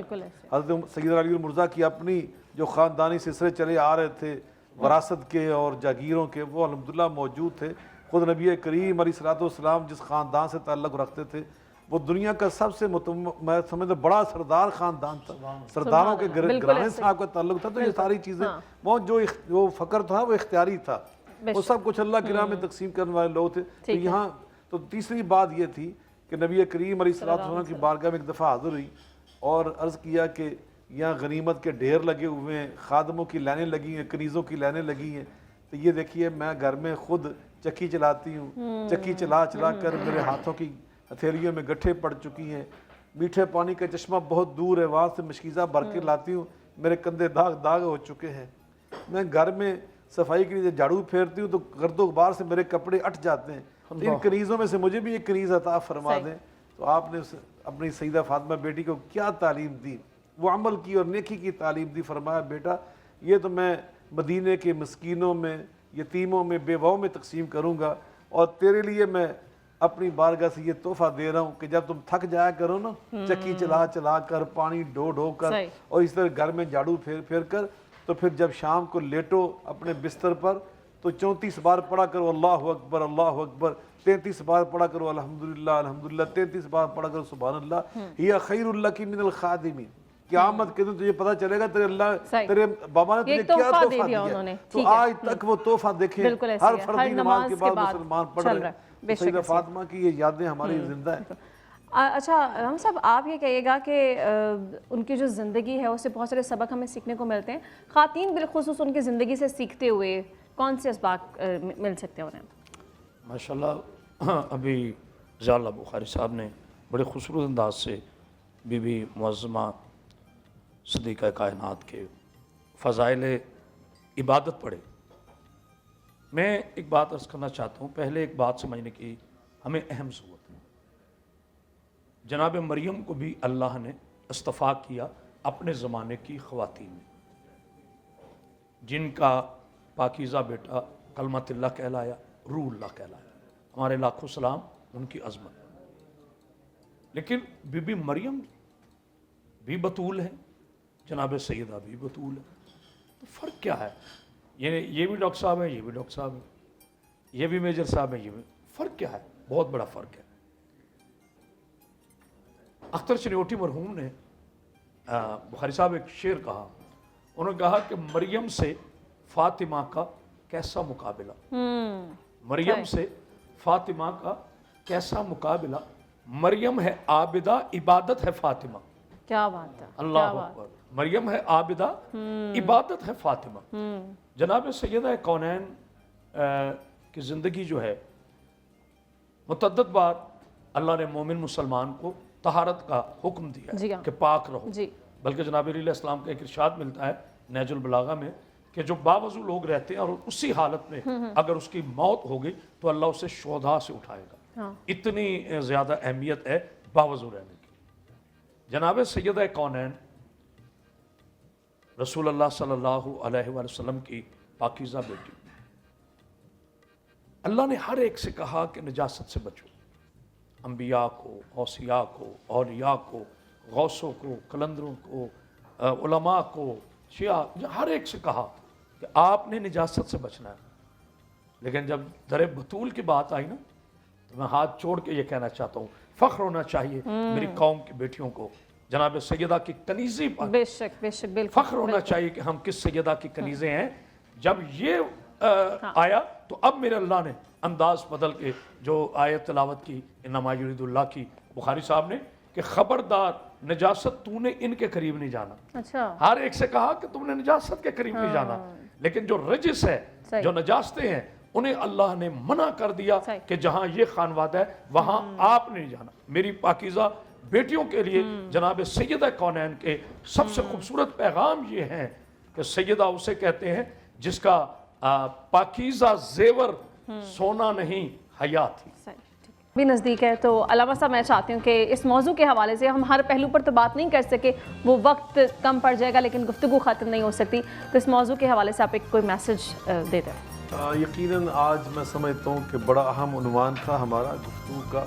حضرت سیدنا علی المرزا کی اپنی جو خاندانی سلسلے چلے آ رہے تھے وراثت کے اور جاگیروں کے، وہ الحمدللہ موجود تھے. خود نبی کریم علیہ الصلوۃ والسلام جس خاندان سے تعلق رکھتے تھے وہ دنیا کا سب سے میں سمجھتا بڑا سردار خاندان تھا، سرداروں کے گھرانے سے آپ کا تعلق تھا. تو یہ ساری چیزیں وہ جو فقر تھا وہ اختیاری تھا، وہ سب کچھ اللہ کی راہ میں تقسیم کرنے والے لوگ تھے. تو یہاں تو تیسری بات یہ تھی کہ نبی کریم علیہ الصلوۃ والسلام کی بارگاہ میں ایک دفعہ حاضر ہوئی اور عرض کیا کہ یہاں غنیمت کے ڈھیر لگے ہوئے ہیں، خادموں کی لائنیں لگی ہیں، کنیزوں کی لائنیں لگی ہیں. تو یہ دیکھیے میں گھر میں خود چکی چلاتی ہوں، چکی چلا کر میرے ہاتھوں کی ہتھیلیوں میں گٹھے پڑ چکی ہیں. میٹھے پانی کا چشمہ بہت دور ہے، وہاں سے مشکیزہ بھر کے لاتی ہوں، میرے کندھے داغ ہو چکے ہیں. میں گھر میں صفائی کے لیے جھاڑو پھیرتی ہوں تو گرد و غبار سے میرے کپڑے اٹھ جاتے ہیں. ان کنیزوں میں سے مجھے بھی ایک کنیز عطا فرما دیں. تو آپ نے اپنی سیدہ فاطمہ بیٹی کو کیا تعلیم دی؟ وہ عمل کی اور نیکی کی تعلیم دی. فرمایا بیٹا یہ تو میں مدینے کے مسکینوں میں، یتیموں میں، بیواؤں میں تقسیم کروں گا، اور تیرے لیے میں اپنی بارگاہ سے یہ تحفہ دے رہا ہوں کہ جب تم تھک جایا کرو نا چکی چلا کر، پانی ڈھو کر، اور اس طرح گھر میں جھاڑو پھیر کر، تو پھر جب شام کو لیٹو اپنے بستر پر تو 34 بار پڑھا کرو اللہ اکبر اللہ اکبر، 33 بار پڑھا کرو الحمدللہ الحمدللہ، 33 بار پڑھا کرو سبحان اللہ. ہی خیر اللہ کی من الخادمین. قیامت کے دن تجھے پتہ چلے گا تیرے بابا نے تجھے کیا تحفہ دیا. تو آج تک وہ تحفہ دیکھیں ہر فردی نماز کے بعد مسلمان پڑھ رہے ہیں. سیدہ فاطمہ کی یہ یادیں ہماری زندہ ہیں. اچھا رحم صاحب، آپ یہ کہیے گا کہ ان کی جو زندگی ہے اس سے بہت سارے سبق ہمیں سیکھنے کو ملتے ہیں. خواتین بالخصوص ان کی زندگی سے سیکھتے ہوئے کون سے اسباق مل سکتے ہیں انہیں؟ ماشاءاللہ ابھی ضیاء بخاری صاحب نے بڑے خوبصورت انداز سے بی بی معظمہ صدیقہ کائنات کے فضائل इबादत पढ़े। मैं एक बात अर्ज करना चाहता हूँ, पहले एक बात समझने की हमें अहम ज़रूरत है। जनाब मरियम को भी अल्लाह ने इस्तफ़ा किया अपने ज़माने की ख़वातीन में, जिनका पाकीज़ा बेटा कलमतुल्लाह कहलाया, रूहुल्लाह कहलाया। हमारे लाखों सलाम उनकी अज़मत। लेकिन बीबी मरियम भी बतूल है, जनाब सैयदा भी बतूल है। तो फ़र्क क्या है? ये भी डॉक्टर साहब हैं, ये भी डॉक्टर साहब हैं, ये भी मेजर साहब हैं, ये भी। फ़र्क क्या है? बहुत बड़ा फ़र्क है। अख्तर चनियोटी मरहूम ने बुखारी साहब एक शेर कहा, उन्होंने कहा कि मरियम से फातिमा का कैसा मुकाबला, मरियम से फातिमा का कैसा मुकाबला। मरियम है आबिदा, इबादत है फातिमा। क्या बात है, अल्लाह अकबर। मरियम है आबिदा, इबादत है फातिमा। जनाब सैयदा कौनैन की ज़िंदगी जो है, मुतअद्दिद बार अल्लाह ने मोमिन मुसलमान को तहारत का हुक्म दिया कि पाक रहो। बल्कि जनाब इस्लाम का एक इरशाद मिलता है नहजुल बलागा में कि जो बावजू लोग रहते हैं और उसी हालत में अगर उसकी मौत हो गई तो अल्लाह उसे शोधा से उठाएगा। इतनी ज़्यादा अहमियत है बावजू रहने की। जनाब सैयदा कौनैन रसूल अल्लाह सल्लल्लाहु अलैहि वसल्लम की पाकीज़ा बेटी, अल्लाह ने हर एक से कहा कि नजासत से बचो। अम्बिया को, औसिया को, औलिया को, गौसों को, कलंदरों को, उलमा को, शिया, हर एक से कहा कि आपने निजासत से बचना है। लेकिन जब दर बतूल की बात आई ना, तो मैं हाथ जोड़ के ये कहना चाहता हूँ, फ़ख्र होना चाहिए मेरी कौम की बेटियों को जनाब सैयदा की कनीज़ी पर। बेशक बेशक, बिल्कुल फ़ख्र होना चाहिए कि हम किस सैयदा की कनीज़ें हैं। जब ये आया तो अब मेरे अल्लाह ने अंदाज बदल के जो आयत तिलावत की इन्नमा युरिदुल्लाह की बुखारी साहब ने कि खबरदार नजासत तूने इनके करीब नहीं जाना। अच्छा, हर एक से कहा कि तुमने नजासत के करीब नहीं जाना। लेकिन जो रजिस है, जो नजासते हैं, उन्हें अल्लाह ने मना कर दिया कि जहां ये खानवादा है वहां आप नहीं जाना। मेरी पाकीज़ा बेटियों के लिए जनाब सैयदा कौनैन के सबसे खूबसूरत पैगाम ये हैं कि सैयदा उसे कहते हैं जिसका पाकीज़ा जेवर सोना नहीं हया थी। भी नज़दीक है तो अलामा साहब मैं चाहती हूँ कि इस मौजू के हवाले से हम हर पहलू पर तो बात नहीं कर सके, वो वक्त कम पड़ जाएगा, लेकिन गुफ्तगू ख़त्म नहीं हो सकती। तो इस मौजू के हवाले से आप एक कोई मैसेज दे दें। यकीनन आज मैं समझता हूँ कि बड़ा अहम उन्वान था हमारा गुफ्तगू का,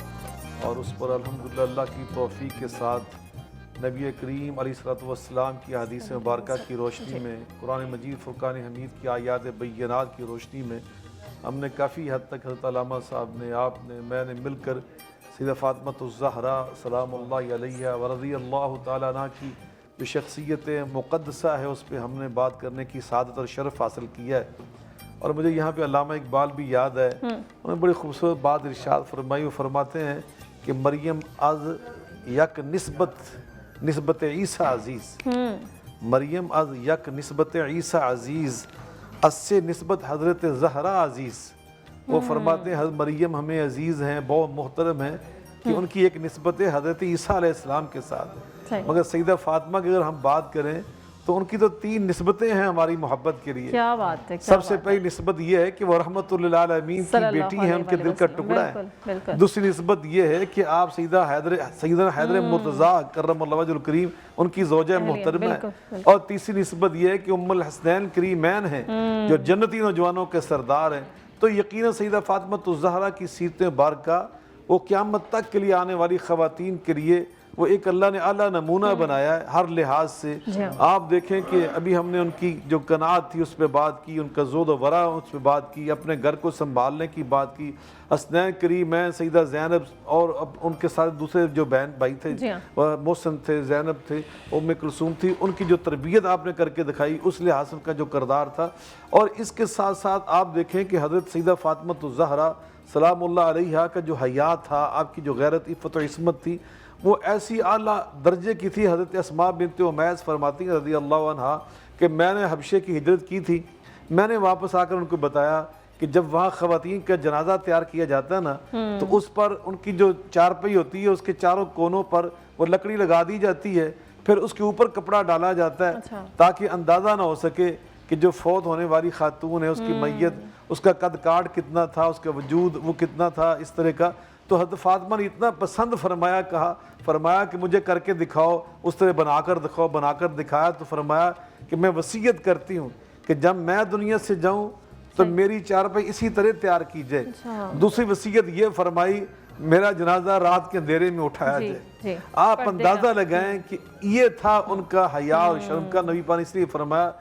और उस पर अल्हम्दुलिल्लाह अल्लाह की तौफीक के साथ नबी करीम अलैहिस्सलाम की हदीस मुबारका की रोशनी में, कुरान मजीद फुरकान हमीद की आयात बैयनात की रोशनी में हमने काफ़ी हद तक हज़रत अल्लामा साहब ने, आपने, मैंने मिलकर सैयदा फ़ातिमा सलामुल्लाहि अलैहा व रज़ियल्लाहु तआला अन्हा की जो शख्सियत मुक़द्दसा है उस पर हमने बात करने की सादत और शरफ़ हासिल किया है। और मुझे यहाँ पे अल्लामा इकबाल भी याद है, उन्होंने बड़ी खूबसूरत बात इरशाद फरमाई। वो फरमाते हैं कि मरियम अज़ यक निस्बत ईसा अज़ीज़, मरियम अज़ यक निस्बत ईसा अज़ीज़ अस्से निस्बत हज़रत ज़हरा अज़ीज़। वो फरमाते हैं मरियम हमें अज़ीज़ हैं, बहुत मोहतरम हैं कि उनकी एक निस्बत है हज़रत ईसा अलैहिस्सलाम के साथ। मगर सैयदा फ़ातिमा की अगर हम बात करें तो उनकी तो 3 निस्बतें हैं हमारी मोहब्बत के लिए। क्या बात है, सबसे पहली निस्बत ये है कि वो रहमतुल लिल आलमीन की बेटी हैं, उनके दिल का टुकड़ा है। दूसरी निस्बत ये है कि आप सैयदा हैदर मुर्तज़ा करमल्लाहु वजहुल करीम उनकी ज़ौजा मुहतरमा है। और तीसरी निस्बत ये है कि उम्मुल हसनैन करीमैन हैं जो जन्नती नौजवानों के सरदार हैं। तो यकीनन सैयदा फ़ातिमा ज़हरा की सीरत मुबारका वो क़यामत तक के लिए आने वाली ख़वातीन के लिए वो एक अल्लाह ने आला नमूना बनाया है हर लिहाज से। आप देखें कि अभी हमने उनकी जो कनात थी उस पर बात की, उनका ज़ोद वरा उस पर बात की, अपने घर को संभालने की बात की। हसनैन करीमैन सैयदा ज़ैनब और अब उनके साथ दूसरे जो बहन भाई थे, मोहसिन थे, ज़ैनब थे, उम्मे कुलसूम थी, उनकी जो तरबियत आपने करके दिखाई उस लिहाज से उनका जो किरदार था। और इसके साथ साथ आप देखें कि हज़रत सैयदा फ़ातिमा ज़हरा सलामुल्लाह अलैहा का जो हया था, आपकी जो गैरत इफ़्फ़त और इस्मत थी, वो ऐसी आला दर्जे की थी। हज़रत अस्मा बिन्त उमैस फरमाती हैं रज़ियल्लाहु अन्हा कि मैंने हबशे की हिजरत की थी, मैंने वापस आकर उनको बताया कि जब वहाँ ख़वातीन का जनाजा तैयार किया जाता है ना तो उस पर उनकी जो चारपाई होती है उसके चारों कोनों पर वो लकड़ी लगा दी जाती है, फिर उसके ऊपर कपड़ा डाला जाता है ताकि अंदाज़ा ना हो सके کہ جو فوت ہونے والی خاتون ہے اس کی میت، اس کا قد کاٹ کتنا تھا، اس کا وجود وہ کتنا تھا، اس طرح کا. تو حضرت فاطمہ نے اتنا پسند فرمایا کہ مجھے کر کے دکھاؤ، اس طرح بنا کر دکھاؤ. بنا کر دکھایا تو فرمایا کہ میں وصیت کرتی ہوں کہ جب میں دنیا سے جاؤں تو میری چارپائی اسی طرح تیار کی جائے. دوسری وصیت یہ فرمائی میرا جنازہ رات کے اندھیرے میں اٹھایا جائے. آپ اندازہ لگائیں کہ یہ تھا ان کا حیا اور شرم کا. نبی پاک نے اس لیے فرمایا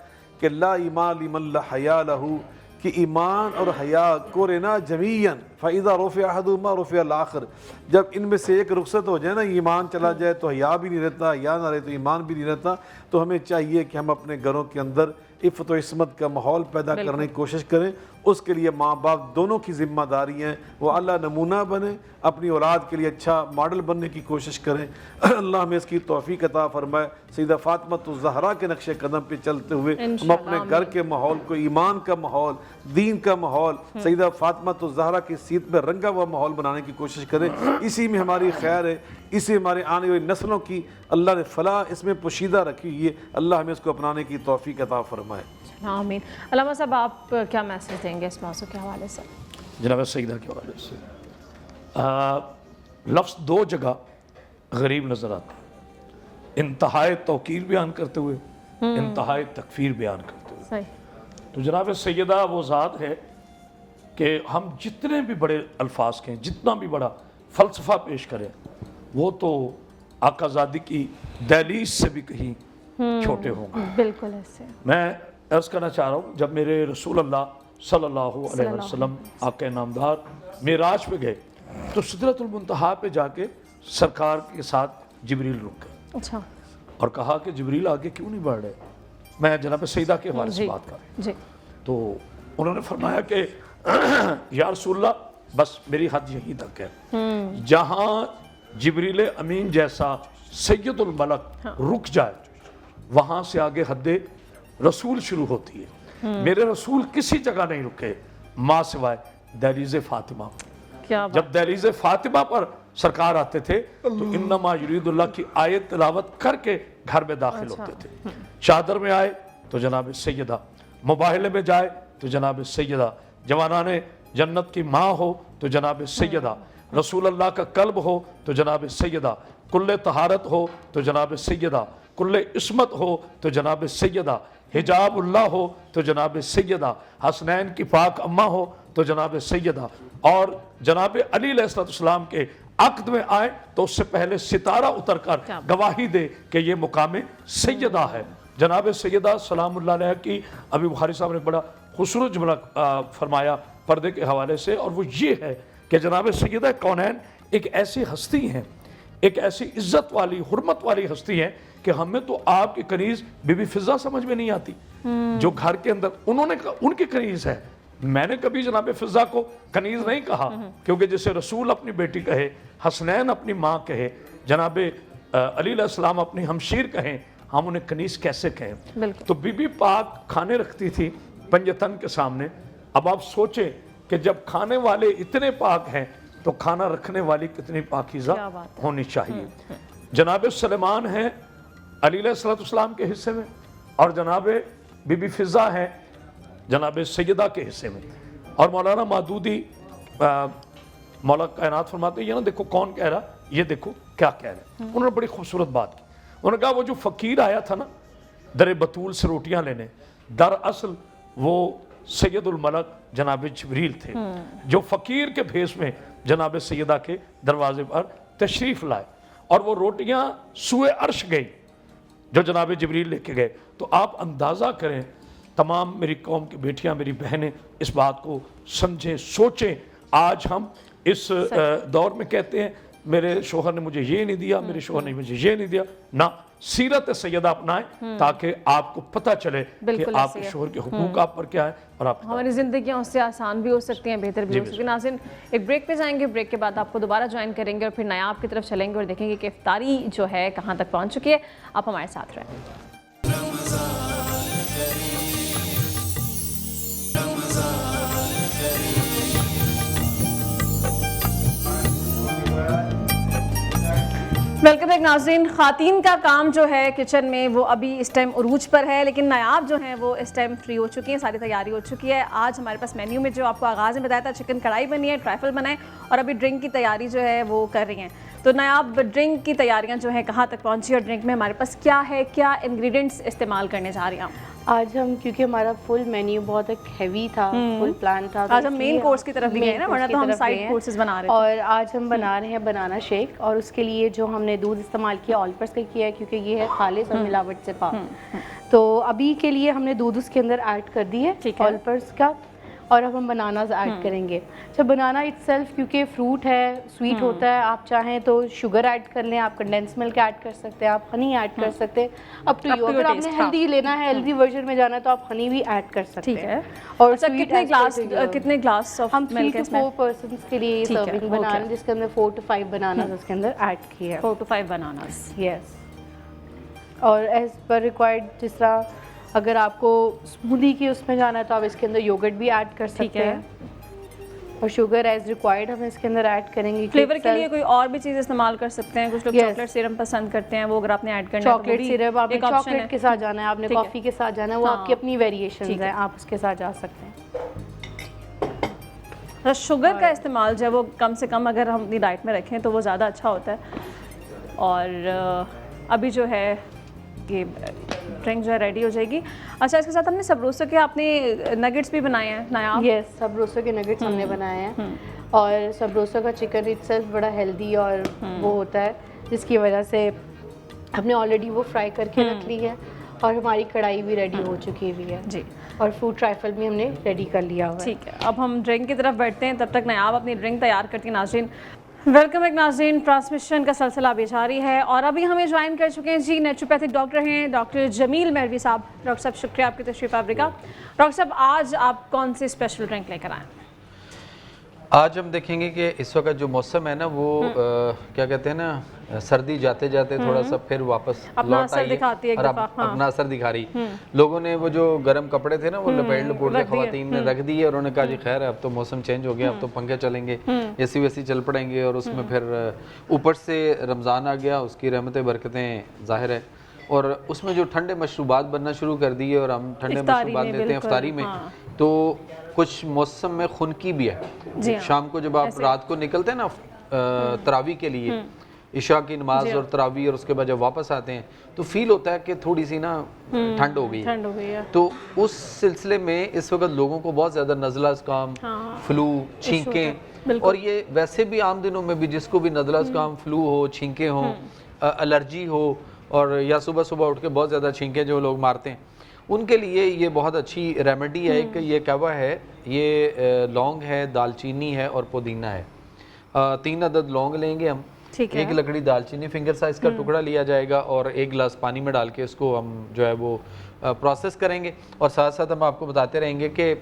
کہ لا ایمان لمن لا حیا لہو، کہ ایمان اور حیا کو رہنا جمیعاً فَإِذَا رُفِعَ أَحَدُهُمَا رُفِعَ الْآخَرُ. جب ان میں سے ایک رخصت ہو جائے نا، ایمان چلا جائے تو حیا بھی نہیں رہتا، حیا نہ رہے تو ایمان بھی نہیں رہتا. تو ہمیں چاہیے کہ ہم اپنے گھروں کے اندر عفت و عصمت کا ماحول پیدا کرنے کی کوشش کریں. اس کے لیے ماں باپ دونوں کی ذمہ داری ہیں، وہ اللہ نمونہ بنے، اپنی اولاد کے لیے اچھا ماڈل بننے کی کوشش کریں. اللہ ہمیں اس کی توفیق عطا فرمائے. سیدہ فاطمہ الزہرا کے نقش قدم پہ چلتے ہوئے ہم اپنے گھر کے ماحول کو ایمان کا ماحول، دین کا ماحول، سیدہ فاطمہ الزہرا کی سیرت میں رنگا ہوا ماحول بنانے کی کوشش کریں. اسی میں ہماری خیر ہے، اسی ہمارے آنے والی نسلوں کی اللہ نے فلاح اس میں پوشیدہ رکھی ہوئی ہے. اللہ ہمیں اس کو اپنانے کی توفیق عطا فرمائے. آمین. علامہ صاحب آپ کیا میسج دیں گے اس موضوع کے حوالے سے؟ جناب سیدہ کے حوالے سے لفظ دو جگہ غریب نظر آتا ہے، انتہائی توقیر بیان کرتے ہوئے، انتہائی تکفیر بیان کرتے ہوئے. صحیح. تو جناب سیدہ وہ ذات ہے کہ ہم جتنے بھی بڑے الفاظ کہیں، جتنا بھی بڑا فلسفہ پیش کریں، وہ تو آقا زادی کی دہلیز سے بھی کہیں چھوٹے ہوں گے. بالکل ایسے. میں عرض کرنا چاہ رہا ہوں، جب میرے رسول اللہ صلی اللہ علیہ وسلم آقا نامدار معراج پہ گئے تو سدرۃ المنتہا پہ جا کے سرکار کے ساتھ جبریل رک گئے. اچھا. اور کہا کہ جبریل آگے کیوں نہیں بڑھ رہے. میں جناب سیدہ کے حوالے سے بات کر رہا ہوں. جی. تو انہوں نے فرمایا کہ یا رسول اللہ بس میری حد یہیں تک ہے. جہاں جبریل امین جیسا سید الملک رک جائے وہاں سے آگے حد رسول شروع ہوتی ہے. میرے رسول کسی جگہ نہیں رکے ماں سوائے دہلیز فاطمہ. جب دہلیز فاطمہ پر سرکار آتے تھے تو انما یرید اللہ کی آیت تلاوت کر کے گھر میں داخل ہوتے تھے. چادر میں آئے تو جناب سیدہ، مباہلے میں جائے تو جناب سیدہ، جوانان جنت کی ماں ہو تو جناب سیدہ، رسول اللہ کا قلب ہو تو جناب سیدہ، کل طہارت ہو تو جناب سیدہ، کل عصمت ہو تو جناب سیدہ، حجاب اللہ ہو تو جناب سیدہ، حسنین کی پاک اماں ہو تو جناب سیدہ، اور جناب علی علیہ السلام کے عقد میں آئے تو اس سے پہلے ستارہ اتر کر گواہی دے کہ یہ مقام سیدہ ہے. جناب سیدہ سلام اللہ علیہ کی ابھی بخاری صاحب نے بڑا خوبصورت جملہ فرمایا پردے کے حوالے سے، اور وہ یہ ہے کہ جناب سیدہ کونین ایک ایسی ہستی ہیں، ایک ایسی عزت والی حرمت والی ہستی ہیں کہ ہمیں تو آپ کے کنیز بی بی فضہ سمجھ میں نہیں آتی جو گھر کے اندر ان کے کنیز ہے. میں نے کبھی جناب فضہ کو کنیز نہیں کہا، کیونکہ جسے رسول اپنی بیٹی کہے، حسنین اپنی ماں کہے، جناب علی علیہ السلام اپنی ہمشیر کہیں، ہم انہیں کنیز کیسے کہیں؟ تو بی بی پاک کھانے رکھتی تھی پنجتن کے سامنے. اب آپ سوچیں کہ جب کھانے والے اتنے پاک ہیں تو کھانا رکھنے والی کتنی پاکیزہ ہونی چاہیے. جناب سلیمان ہیں علی علیہ السلام کے حصے میں، اور جناب بی بی فضہ ہیں جناب سیدہ کے حصے میں. اور مولانا مودودی مولا کائنات فرماتے ہیں، یہ نا دیکھو کون کہہ رہا، یہ دیکھو کیا کہہ رہا ہے. انہوں نے بڑی خوبصورت بات کی. انہوں نے کہا وہ جو فقیر آیا تھا نا در بطول سے روٹیاں لینے، دراصل وہ سید الملک جناب جبریل تھے جو فقیر کے بھیس میں جناب سیدہ کے دروازے پر تشریف لائے، اور وہ روٹیاں سوئے عرش گئی جو جناب جبریل لے کے گئے. تو آپ اندازہ کریں، تمام میری قوم کی بیٹیاں، میری بہنیں اس بات کو سمجھیں، سوچیں. آج ہم اس دور میں کہتے ہیں میرے شوہر نے مجھے یہ نہیں دیا، میرے شوہر نے مجھے یہ نہیں دیا. نہ، سیرت سیدہ اپنائیں تاکہ آپ کو پتہ چلے کہ آپ کے شوہر کے حقوق آپ پر کیا ہے اور آپ ہماری زندگیاں اس سے آسان بھی ہو سکتی ہیں، بہتر بھی ہو سکتی ہیں. ناظرین ایک بریک پہ جائیں گے، بریک کے بعد آپ کو دوبارہ جوائن کریں گے اور پھر نایاب کی طرف چلیں گے اور دیکھیں گے کہ افطاری جو ہے کہاں تک پہنچ چکی ہے. آپ ہمارے ساتھ رہیں. वेलकम बैक नाज़रीन। ख़ातीन का काम जो है किचन में वो अभी इस टाइम उरूज पर है, लेकिन नायाब जो हैं वो इस टाइम फ्री हो चुकी हैं, सारी तैयारी हो चुकी है। आज हमारे पास मेन्यू में जो आपको आगाज़ में बताया था चिकन कढ़ाई बनी है, ट्राइफल बनाए और अभी ड्रिंक की तैयारी जो है वो कर रही हैं। तो नायाब ड्रिंक की तैयारियाँ जो हैं कहाँ तक पहुँची और ड्रिंक में हमारे पास क्या है, क्या इंग्रेडिएंट्स इस्तेमाल करने जा रही हैं? आज हम, क्योंकि हमारा फुल मेन्यू बहुत एक हैवी था, फुल प्लान था, आज हम मेन कोर्स की तरफ भी गए ना, वरना तो हम साइड कोर्सेज बना रहे थे। और आज हम बना रहे हैं बनाना शेक, और उसके लिए जो हमने दूध इस्तेमाल किया ऑलपर्स का किया है, क्योंकि ये है खालिस और मिलावट से पाक। तो अभी के लिए हमने दूध उसके अंदर ऐड कर दी है ऑलपर्स का, और अब हम बनानाज ऐड करेंगे। तो बनाना इटसेल्फ क्योंकि फ्रूट है, स्वीट होता है, आप चाहें तो शुगर ऐड कर लें, आप कंडेंस मिल्क ऐड कर सकते हैं, आप हनी ऐड कर सकते हैं, अप टू यू। अगर आपने हेल्दी लेना है, हेल्दी वर्जन में जाना है, तो आप हनी भी ऐड कर सकते हैं। ठीक है। और अच्छा, कितने ग्लास ऑफ हम 3 to 4 पर्सन्स के लिए सर्विंग बना रहे हैं, जिसके अंदर 4 to 5 बनाना उसके अंदर ऐड किए हैं। 4 to 5 बनानास, यस। और एज पर रिक्वायर्ड, जिस तरह अगर आपको स्मूदी की उसमें जाना है तो आप इसके अंदर योगर्ट भी ऐड कर सकते हैं, और शुगर एज रिक्वायर्ड हम इसके अंदर ऐड करेंगे। फ्लेवर के लिए कोई और भी चीज़ इस्तेमाल कर सकते हैं, कुछ लोग चॉकलेट सिरप पसंद करते हैं, वो अगर आपने ऐड करना है चॉकलेट सिरप, आपने चॉकलेट के साथ जाना है, आपने कॉफ़ी के साथ जाना है, वो आपकी अपनी वेरिएशंस हैं, आप उसके साथ जा सकते हैं। शुगर का इस्तेमाल जो है वो कम से कम अगर हम अपनी डाइट में रखें तो वो ज़्यादा अच्छा होता है। और अभी जो है ये ड्रिंक जो है रेडी हो जाएगी। अच्छा, इसके साथ हमने सबरोसो के आपने नगेट्स भी बनाए हैं नायाब? यस, सबरोसो के नगेट्स हमने बनाए हैं, और सबरोसो का चिकन इटसेल्फ बड़ा हेल्दी और वो होता है, जिसकी वजह से हमने ऑलरेडी वो फ्राई करके रख ली है, और हमारी कढ़ाई भी रेडी हो चुकी हुई है जी, और फूड ट्राइफल भी हमने रेडी कर लिया हुआ है। ठीक है, अब हम ड्रिंक की तरफ बढ़ते हैं, तब तक नायाब अपनी ड्रिंक तैयार करती है। नाज़रीन वेलकम बैक नाज़रीन, ट्रांसमिशन का सिलसिला अभी जारी है, और अभी हमें ज्वाइन कर चुके हैं जी नेचुरोपैथिक डॉक्टर हैं डॉक्टर जमील मेहरवी साहब। डॉक्टर साहब शुक्रिया आपकी तशरीफ़ आवरी का। डॉक्टर साहब, आज आप कौन सी स्पेशल ड्रिंक लेकर आए? आज हम देखेंगे कि इस वक्त जो मौसम है ना वो क्या कहते हैं ना, सर्दी जाते जाते थोड़ा सा फिर वापस अपना लौट असर आई दिखाती है और अपना असर दिखा रही। लोगों ने वो जो गर्म कपड़े थे ना वो लपेट के खवातीन ने रख दिए, और उन्होंने कहा जी खैर अब तो मौसम चेंज हो गया, अब तो पंखे चलेंगे, एसी वैसी चल पड़ेंगे, और उसमें फिर ऊपर से रमज़ान आ गया, उसकी रहमतें बरकतें ज़ाहिर है, और उसमें जो ठंडे मशरूबात बनना शुरू कर दिए, और हम ठंडे मशरूबात लेते हैं इफ्तारी में, तो कुछ मौसम में खुनकी भी है। शाम को जब आप रात को निकलते हैं ना तरावी के लिए, इशा की नमाज और तरावी, और उसके बाद जब वापस आते हैं तो फील होता है कि थोड़ी सी ना ठंड हो गई है। तो उस सिलसिले में इस वक्त लोगों को बहुत ज़्यादा नज़ला ज़ुकाम, फ्लू, छींकें, और ये वैसे भी आम दिनों में भी जिसको भी नज़ला ज़ुकाम, फ्लू हो, छींकें हो, एलर्जी हो, और या सुबह सुबह उठ के बहुत ज़्यादा छींकें जो लोग मारते हैं, उनके लिए ये बहुत अच्छी रेमेडी है। कि ये कहवा है, ये लौंग है, दालचीनी है और पुदीना है। 3 अदद लौंग लेंगे हम, एक लकड़ी दालचीनी, फिंगर साइज का टुकड़ा लिया जाएगा, और 1 गिलास पानी में डाल के इसको हम जो है वो प्रोसेस करेंगे, और साथ साथ हम आपको बताते रहेंगे कि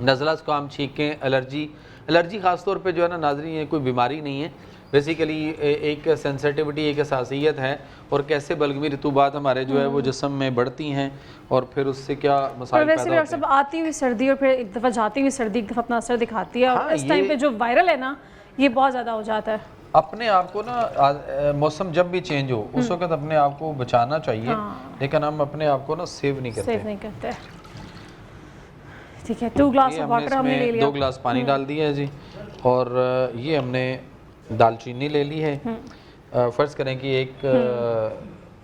नज़ला ज़ुकाम, छींकें, एलर्जी ख़ास तौर पे जो है ना नाज़रीन, ये कोई बीमारी नहीं है, बेसिकली एक सेंसिटिविटी, एक हसासियत है, और कैसे बलगमी रतूबात हमारे जो है वो जिस्म में बढ़ती हैं, और फिर उससे क्या मसाइल पैदा होते हैं। सब आती हुई सर्दी और फिर एक दफ़ा जाती हुई सर्दी एक दफ़ा अपना असर दिखाती है, और इस टाइम पे जो वायरल है ना ये बहुत ज़्यादा हो जाता है। अपने आप को ना मौसम जब भी चेंज हो उस वक्त अपने आप को बचाना चाहिए, लेकिन हम अपने आप को ना सेव नहीं करते। ठीक है, 2 ग्लास वाटर हमने ले लिया, 2 गिलास पानी डाल दिया है जी, और ये हमने दालचीनी ले ली है। फर्ज करें कि एक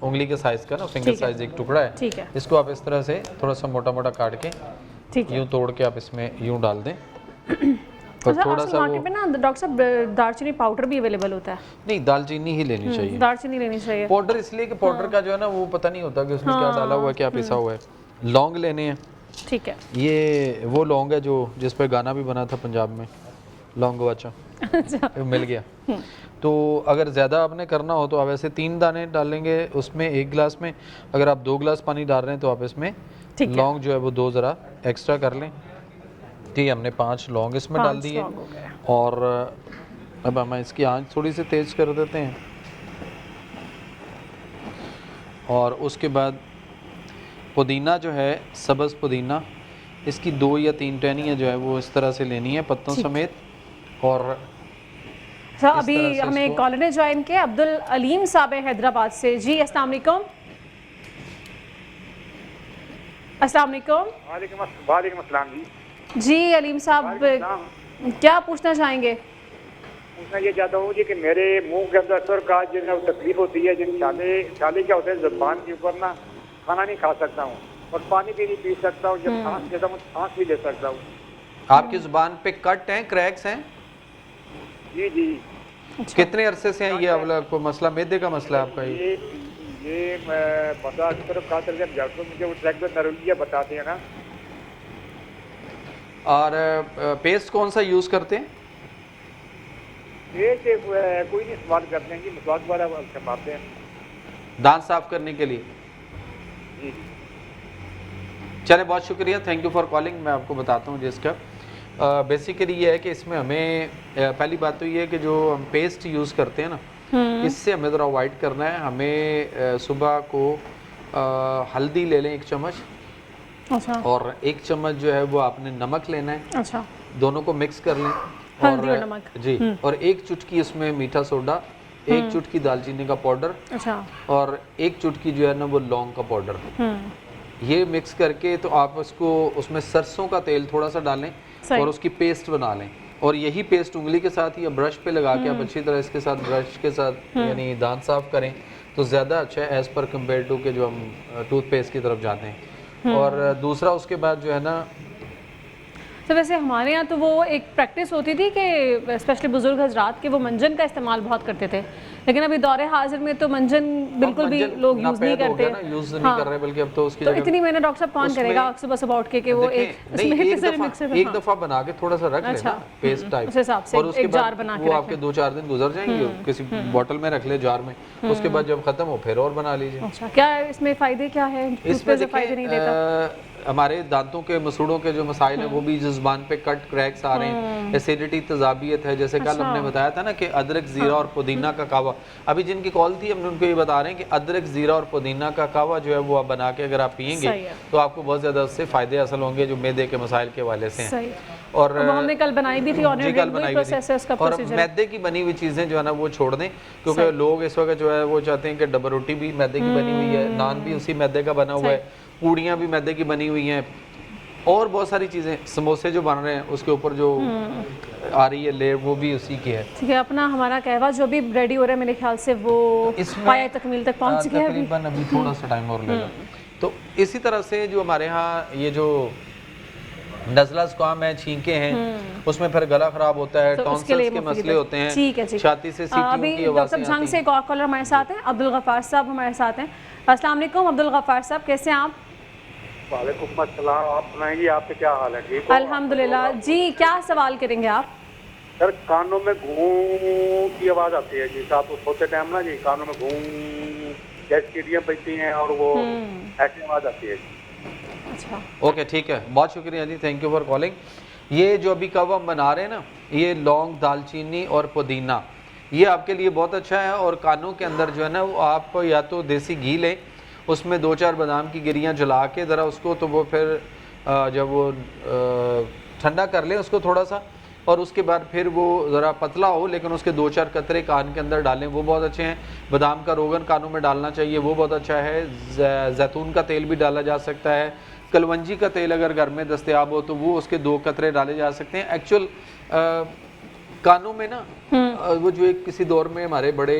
उंगली के साइज का ना, फिंगर साइज एक टुकड़ा है, ठीक है, इसको आप इस तरह से थोड़ा सा मोटा मोटा काट के यूं तोड़ के आप इसमें यूं डाल दें। और थोड़ा सा मार्केट में ना डॉक्टर साहब दालचीनी पाउडर भी अवेलेबल होता है। नहीं, दालचीनी ही लेनी चाहिए, दालचीनी लेनी चाहिए। पाउडर इसलिए कि पाउडर का जो है ना वो पता नहीं होता कि उसमें क्या डाला हुआ है, क्या पिसा हुआ है। लौंग लेने हैं, ठीक है, ये वो लौंग है जो जिस पर गाना भी बना था पंजाब में, लौंग वाचा मिल गया। तो अगर ज़्यादा आपने करना हो तो आप ऐसे 3 दाने डालेंगे उसमें 1 गिलास में। अगर आप 2 गिलास पानी डाल रहे हैं तो आप इसमें लौंग जो है वो 2 ज़रा एक्स्ट्रा कर लें। ठीक है, हमने 5 लौंग इसमें डाल दिए, और अब हम इसकी आंच थोड़ी सी तेज़ कर देते हैं, और उसके बाद पुदीना जो है, सब्ज़ पुदीना, इसकी 2 या 3 टहनियाँ जो है वो इस तरह से लेनी है पत्तों समेत, और अभी हमें कॉलर ने ज्वाइन किया, अब्दुल अलीम साहब है हैदराबाद से। जी अस्सलाम वालेकुम। अस्सलाम वालेकुम। वालेकुम अस्सलाम जी। जी अलीम साहब, क्या पूछना चाहेंगे? पूछना ये चाहता हूँ जी कि मेरे मुंह के अंदर सर का जो तकलीफ होती है, जिन छाले क्या होते हैं ज़ुबान के ऊपर ना, खाना नहीं खा सकता हूँ और पानी भी नहीं पी सकता हूँ। जब सांस लेता हूँ सांस भी ले सकता हूँ। आपकी जुबान पे कट हैं, क्रैक्स हैं? जी जी। कितने अरसे से हैं ये आपको मसला, मैदे का मसला है आपका? ये मैं बता तरफ कहा चल गया, मुझे वो ट्रैक नरुलिया बताते हैं ना। और पेस्ट कौन सा यूज़ करते हैं? ये कोई नहीं इस्तेमाल करते हैं जी, मसाज वाला करवाते हैं दांत साफ करने के लिए। जी जी। चले, बहुत शुक्रिया, थैंक यू फॉर कॉलिंग। मैं आपको बताता हूँ जिसका बेसिकली ये है कि इसमें हमें पहली बात तो ये है कि जो हम पेस्ट यूज़ करते हैं ना, इससे हमें ज़रा अवॉइड करना है। हमें सुबह को हल्दी ले लें 1 चम्मच, अच्छा, और 1 चम्मच जो है वो आपने नमक लेना है, अच्छा, दोनों को मिक्स कर लें। हल्दी और नमक जी, और 1 चुटकी इसमें मीठा सोडा, 1 चुटकी दालचीनी का पाउडर, अच्छा, और 1 चुटकी जो है ना वो लौंग का पाउडर। ये मिक्स करके तो आप उसको उसमें सरसों का तेल थोड़ा सा डालें और उसकी पेस्ट बना लें, और यही पेस्ट उंगली के साथ या ब्रश पे लगा के आप अच्छी तरह इसके साथ ब्रश के साथ यानी दांत साफ करें तो ज़्यादा अच्छा है एज़ पर कम्पेयर टू के जो हम टूथपेस्ट की तरफ जाते हैं। और दूसरा उसके बाद जो है ना, तो वैसे हमारे यहाँ तो वो एक प्रैक्टिस होती थी कि स्पेशली बुजुर्ग हजरात के वो मंजन का इस्तेमाल बहुत करते थे, लेकिन अभी दौरे हाजिर में तो मंजन बिल्कुल भी लोग यूज़ नहीं करते, यूज़ नहीं कर रहे, बल्कि अब तो उसकी तो इतनी मैंने डॉक्टर साहब कौन करेगा सुबह सुबह उठ के वो एक दफा बना के थोड़ा सा रख लेना पेस्ट टाइप, उस हिसाब से और उसके जार बाद बना वो आपके 2-4 दिन गुजर जाएंगे, किसी बोतल में रख ले, जार में, उसके बाद जब खत्म हो फिर और बना लीजिए। अच्छा, क्या इसमें फायदे क्या है? इसमें फायदे नहीं देता? हमारे दांतों के मसूड़ों के जो मसाइल हैं वो भी जुबान पे कट क्रैक्स आ रहे हैं, एसिडिटी तजाबियत है, जैसे कल हमने बताया था ना कि अदरक जीरा और पुदीना का कावा, अभी जिनकी कॉल थी हमने उनको ये बता रहे हैं कि अदरक जीरा और पुदीना का कावा जो है वो आप बना के अगर आप पियेंगे तो आपको बहुत ज़्यादा उससे फ़ायदे हासिल होंगे जो मैदे के मसाइल के हवाले से हैं। और हमने कल बनाई भी थी, और मैदे की बनी हुई चीज़ें जो है ना वो छोड़ दें, क्योंकि लोग इस वक्त जो है वो चाहते हैं कि डबल रोटी भी मैदे की बनी हुई है, नान भी उसी मैदे का बना हुआ है, पूड़ियाँ भी मैदे की बनी हुई हैं, और बहुत सारी चीज़ें, समोसे जो बन रहे हैं उसके ऊपर जो आ रही है लेयर वो भी उसी की है। ठीक है, अपना हमारा कहवा जो भी रेडी हो रहा है मेरे ख्याल से वो पाया तकमील तक पहुंच गया है, तकरीबन अभी थोड़ा सा टाइम और लेगा। तो इसी तरह से जो हमारे यहाँ ये जो नज़ला ज़ुकाम है, छींके हैं, उसमें फिर गला खराब होता है, टॉन्सिल्स के मसले होते हैं, ठीक है, छाती से सीटियों की आवाज़ें आती हैं। जंग से एक और कॉलर हमारे साथ हैं, अब्दुल गफ्फार साहब हमारे साथ हैं। अस्सलाम वालेकुम अब्दुल गफ्फार साहब, कैसे हैं आप? वालेकुम अस्सलाम, आप सुनाइए, आपके क्या हाल है? ठीक हो? अल्हम्दुलिल्लाह जी। क्या सवाल करेंगे आप? सर कानों में घूं की आवाज़ आती है जी, साथ सोते टाइम ना जी, कानों में घूं जैसे सीढ़ियाँ बजती हैं और वो ऐसी आवाज़ आती है। अच्छा, ओके, ठीक है, बहुत शुक्रिया जी, थैंक यू फॉर कॉलिंग। ये जो अभी कव हम बना रहे हैं ना, ये लौंग, दालचीनी और पुदीना, ये आपके लिए बहुत अच्छा है। और कानों के अंदर जो है ना वो आप या तो देसी घी लें, उसमें 2-4 बादाम की गिरियाँ जला के ज़रा उसको, तो वो फिर जब वो ठंडा कर लें उसको थोड़ा सा, और उसके बाद फिर वो ज़रा पतला हो लेकिन उसके 2-4 कतरे कान के अंदर डालें, वो बहुत अच्छे हैं। बादाम का रोगन कानों में डालना चाहिए, वो बहुत अच्छा है। जैतून का तेल भी डाला जा सकता है, कलवंजी का तेल अगर घर में दस्तयाब हो तो वो उसके 2 कतरे डाले जा सकते हैं। एक्चुअल कानों में ना वो जो एक किसी दौर में हमारे बड़े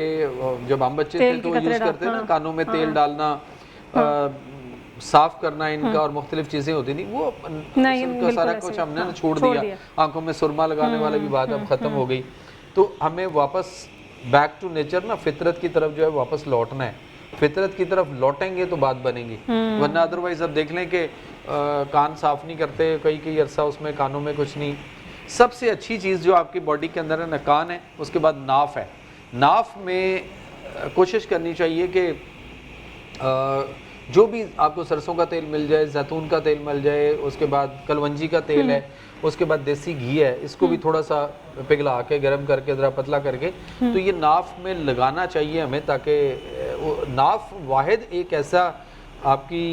जब हम बच्चे थे तो यूज़ करते ना, कानों में तेल डालना, साफ करना इनका, और मुख्तलिफ चीज़ें होती थी, वो उनका सारा कुछ हमने छोड़ दिया। आंखों में सुरमा लगाने वाली भी बात अब ख़त्म हो गई। तो हमें वापस बैक टू नेचर ना, फितरत की तरफ जो है वापस लौटना है। फितरत की तरफ लौटेंगे तो बात बनेगी, वरना अदरवाइज़ अब देख लें कि कान साफ़ नहीं करते कई अरसा, उसमें कानों में कुछ नहीं। सबसे अच्छी चीज़ जो आपकी बॉडी के अंदर है ना, कान है, उसके बाद नाफ है। नाफ में कोशिश करनी चाहिए कि जो भी आपको सरसों का तेल मिल जाए, जैतून का तेल मिल जाए, उसके बाद कलवंजी का तेल है, उसके बाद देसी घी है, इसको भी थोड़ा सा पिघला के गर्म करके ज़रा पतला करके तो ये नाफ में लगाना चाहिए हमें, ताकि नाफ वाहिद एक ऐसा आपकी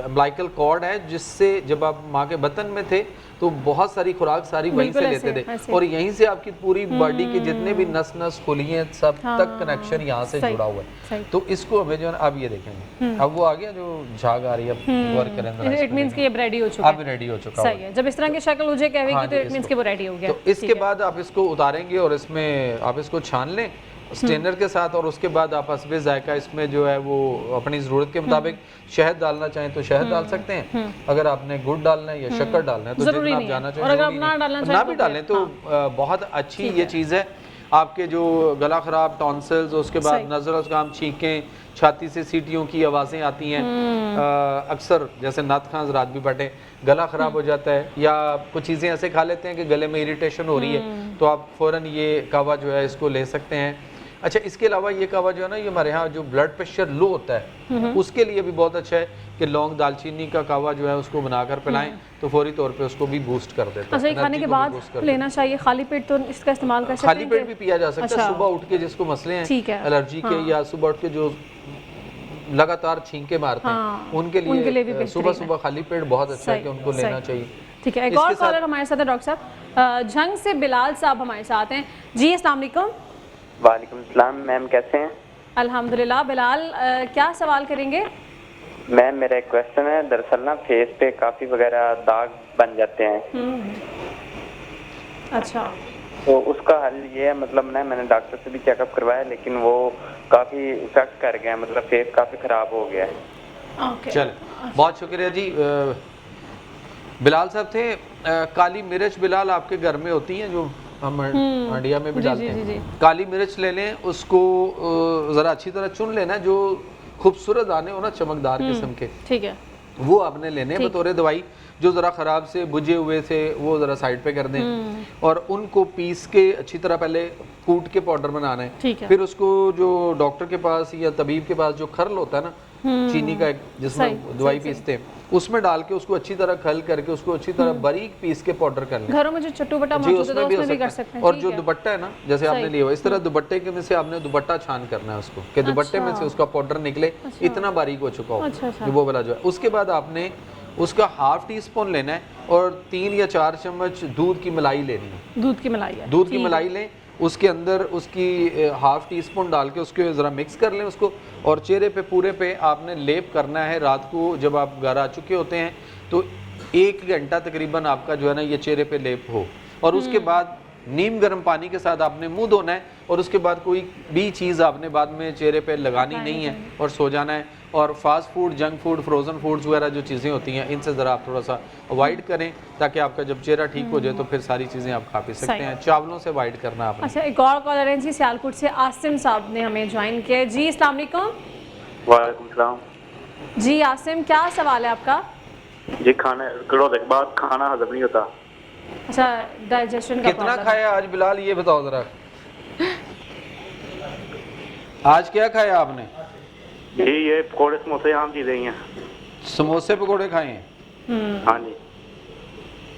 अम्बिलिकल कॉर्ड है जिससे जब आप माँ के बतन में थे تو بہت ساری خوراک ساری وہیں سے لیتے تھے اور یہیں سے آپ کی پوری باڈی کے جتنے بھی نس خلیے سب تک کنیکشن یہاں سے جڑا ہوا ہے. تو اس کو ہمیں جو ہے نا اب یہ دیکھیں گے اب وہ آ گیا جو جھاگ آ رہی ہے, اب غور کریں اٹ مینس کہ یہ ریڈی ہو چکا ہے, اب ریڈی ہو چکا صحیح ہے. جب اس طرح کی شکل ہو جائے کہوے کی تو اٹ مینس کہ وہ ریڈی ہو گیا. تو اس کے بعد آپ اس کو اتاریں گے اور اس میں آپ اس کو چھان لیں سٹینر کے ساتھ, اور اس کے بعد آپ حسب ذائقہ اس میں جو ہے وہ اپنی ضرورت کے مطابق شہد ڈالنا چاہیں تو شہد ڈال سکتے ہیں, اگر آپ نے گڑ ڈالنا ہے یا شکر ڈالنا ہے تو جتنا آپ جانا چاہیں, اور اگر آپ نہ بھی ڈالیں تو بہت اچھی یہ چیز ہے. آپ کے جو گلا خراب, ٹونسلز, اس کے بعد نزلہ زکام, چھینکیں, چھاتی سے سیٹیوں کی آوازیں آتی ہیں, اکثر جیسے نعت خواں حضرات بھی بیٹھے, گلا خراب ہو جاتا ہے یا کچھ چیزیں ایسے کھا لیتے ہیں کہ گلے میں اریٹیشن ہو رہی ہے, تو آپ فوراً یہ قہوہ جو ہے اس کو لے سکتے ہیں. اچھا اس کے علاوہ یہ قہوہ جو ہے نا یہ ہمارے ہاں جو بلڈ پریشر لو ہوتا ہے اس کے لیے بھی بہت اچھا ہے کہ لونگ دال چینی کا قہوہ جو ہے اس کو بنا کر پلائیں تو فوری طور پہ اس کو بھی بوسٹ کر دیتا ہے. اچھا یہ کھانے کے بعد لینا چاہیے, خالی پیٹ تو اس کا استعمال کر سکتے ہیں, خالی پیٹ بھی پیا جا سکتا ہے. صبح اٹھ کے جس کو مسئلے ہیں الرجی کے یا صبح اٹھ کے جو لگاتار چھینکے مارتے ہیں ان کے لیے صبح صبح خالی پیٹ بہت اچھا ہے کہ ان کو لینا چاہیے. ٹھیک ہے, ایک اور کالر ہمارے ساتھ ہے ڈاکٹر صاحب, جھنگ سے بلال صاحب ہمارے ساتھ ہیں. جی السلام علیکم. وعلیکم السلام میم, کیسے ہیں؟ الحمدللہ. بلال کیا سوال کریں گے؟ میم میرا ایک کویسچن ہے, دراصل نا فیس پہ کافی وغیرہ داغ بن جاتے ہیں. اچھا, تو اس کا حل یہ ہے, مطلب میں نے ڈاکٹر سے بھی چیک اپ کروایا لیکن وہ کافی افیکٹ کر گیا, مطلب فیس کافی خراب ہو گیا ہے. چلیں بہت شکریہ جی. بلال صاحب تھے, کالی مرچ بلال آپ کے گھر میں ہوتی ہیں جو ہم انڈیا میں بھی ڈالتے ہیں, کالی مرچ لے لیں, اس کو ذرا اچھی طرح چن لینا, جو خوبصورت دانے ہو نا چمکدار قسم کے, ٹھیک ہے, وہ آپ نے لینے بطور دوائی. جو ذرا خراب سے بجھے ہوئے تھے وہ ذرا سائڈ پہ کر دیں اور ان کو پیس کے اچھی طرح پہلے کوٹ کے پاؤڈر بنانا ہے. پھر اس کو جو ڈاکٹر کے پاس یا طبیب کے پاس جو کھرل ہوتا ہے نا چینی کا جس میں دوائی پیستے ہیں اس میں ڈال کے اس کو اچھی طرح کھل کر کے اس کو اچھی طرح باریک پیس کے پاؤڈر کر لیں. گھروں میں جو چٹو بٹا موجود ہے اس میں بھی کر سکتے ہیں. اور جو دوپٹہ ہے نا جیسے آپ نے لیا ہوا, اس طرح دوپٹے کے میں سے آپ نے دوپٹہ چھان کرنا ہے اس کو کہ دوپٹے میں سے اس کا پاؤڈر نکلے, اتنا باریک ہو چکا ہو کہ وہ والا جو ہے. اس کے بعد آپ نے اس کا ½ ٹی اسپون لینا ہے اور 3 یا 4 چمچ دودھ کی ملائی لینی ہے. دودھ کی ملائی لیں, اس کے اندر اس کی ½ ٹی اسپون ڈال کے اس کے ذرا مکس کر لیں اس کو, اور چہرے پہ پورے پہ آپ نے لیپ کرنا ہے. رات کو جب آپ گھر آ چکے ہوتے ہیں تو 1 گھنٹہ تقریباً آپ کا جو ہے نا یہ چہرے پہ لیپ ہو, اور اس کے بعد نیم گرم پانی کے ساتھ آپ نے منہ دھونا ہے, اور اس کے بعد کوئی بھی چیز آپ نے بعد میں چہرے پہ لگانی نہیں ہے اور سو جانا ہے. اور fast food, junk food, frozen foods وغیرہ جو چیزیں ہوتی ہیں ان سے ذرا آپ تھوڑا سا اوائڈ کریں تاکہ آپ کا جب چہرہ ٹھیک ہو جائے تو پھر ساری چیزیں آپ کھا پی سکتے ہیں. چاولوں سے اوائڈ کرنا آپ نے. اچھا ایک اور کالر ہے جی سیالکوٹ سے, عاصم صاحب نے ہمیں جوائن کیا. جی السلام علیکم. وعلیکم السلام. جی عاصم کیا سوال ہے آپ کا؟ جی کھانا ہضم نہیں ہوتا. اچھا ڈائجیشن کا کتنا کھایا آج بلال یہ بتاؤ ذرا, آج کیا کھایا آپ نے؟ جی یہ پکوڑے سموسے عام چیزیں ہی ہیں. سموسے پکوڑے کھائے ہیں؟ ہاں جی.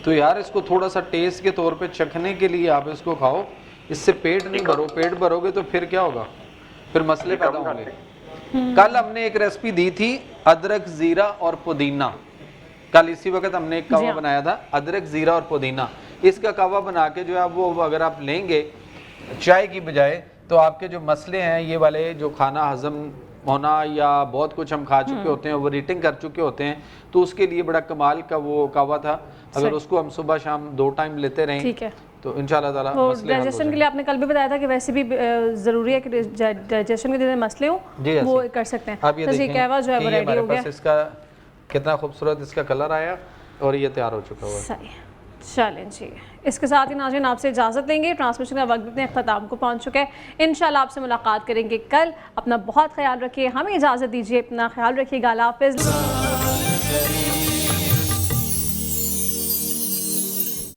تو یار اس کو تھوڑا سا ٹیسٹ کے طور پہ چکھنے کے لیے آپ اس کو کھاؤ, اس سے پیٹ نہیں بھرو. پیٹ بھرو گے تو پھر کیا ہوگا, پھر مسئلے پیدا ہوں گے. کل ہم نے ایک ریسپی دی تھی ادرک زیرہ اور پودینہ, کل اسی وقت ہم نے ایک قہوہ بنایا تھا ادرک زیرہ اور پودینہ. اس کا قہوہ بنا کے جو ہے وہ اگر آپ لیں گے چائے کی بجائے تو آپ کے جو مسئلے ہیں یہ والے جو کھانا ہضم ہونا یا بہت کچھ ہم کھا چکے ہوتے ہیں, اوور ایٹنگ کر چکے ہوتے ہیں, تو اس کے لیے بڑا کمال کا وہ قہوہ تھا. اگر اس کو ہم صبح شام 2 ٹائم لیتے رہیں تو انشاءاللہ تعالی مسئلے ڈائجیشن کے لیے آپ نے کل بھی بتایا تھا کہ ویسے بھی ضروری ہے کہ ڈائجیشن کے جتنے مسئلے ہوں وہ کر سکتے ہیں. آپ یہ دیکھیں جو ہے وہ ریڈی ہو گیا, اس کا کتنا خوبصورت اس کا کلر آیا اور یہ تیار ہو چکا ہوا ہے. صحیح, چلیں جی اس کے ساتھ ہی ناظرین آپ سے اجازت لیں گے. ٹرانسمیشن کا وقت اپنے اختتام کو پہنچ چکا ہے. انشاءاللہ آپ سے ملاقات کریں گے کل. اپنا بہت خیال رکھیے, ہمیں اجازت دیجیے, اپنا خیال رکھیے گا. اللہ حافظ.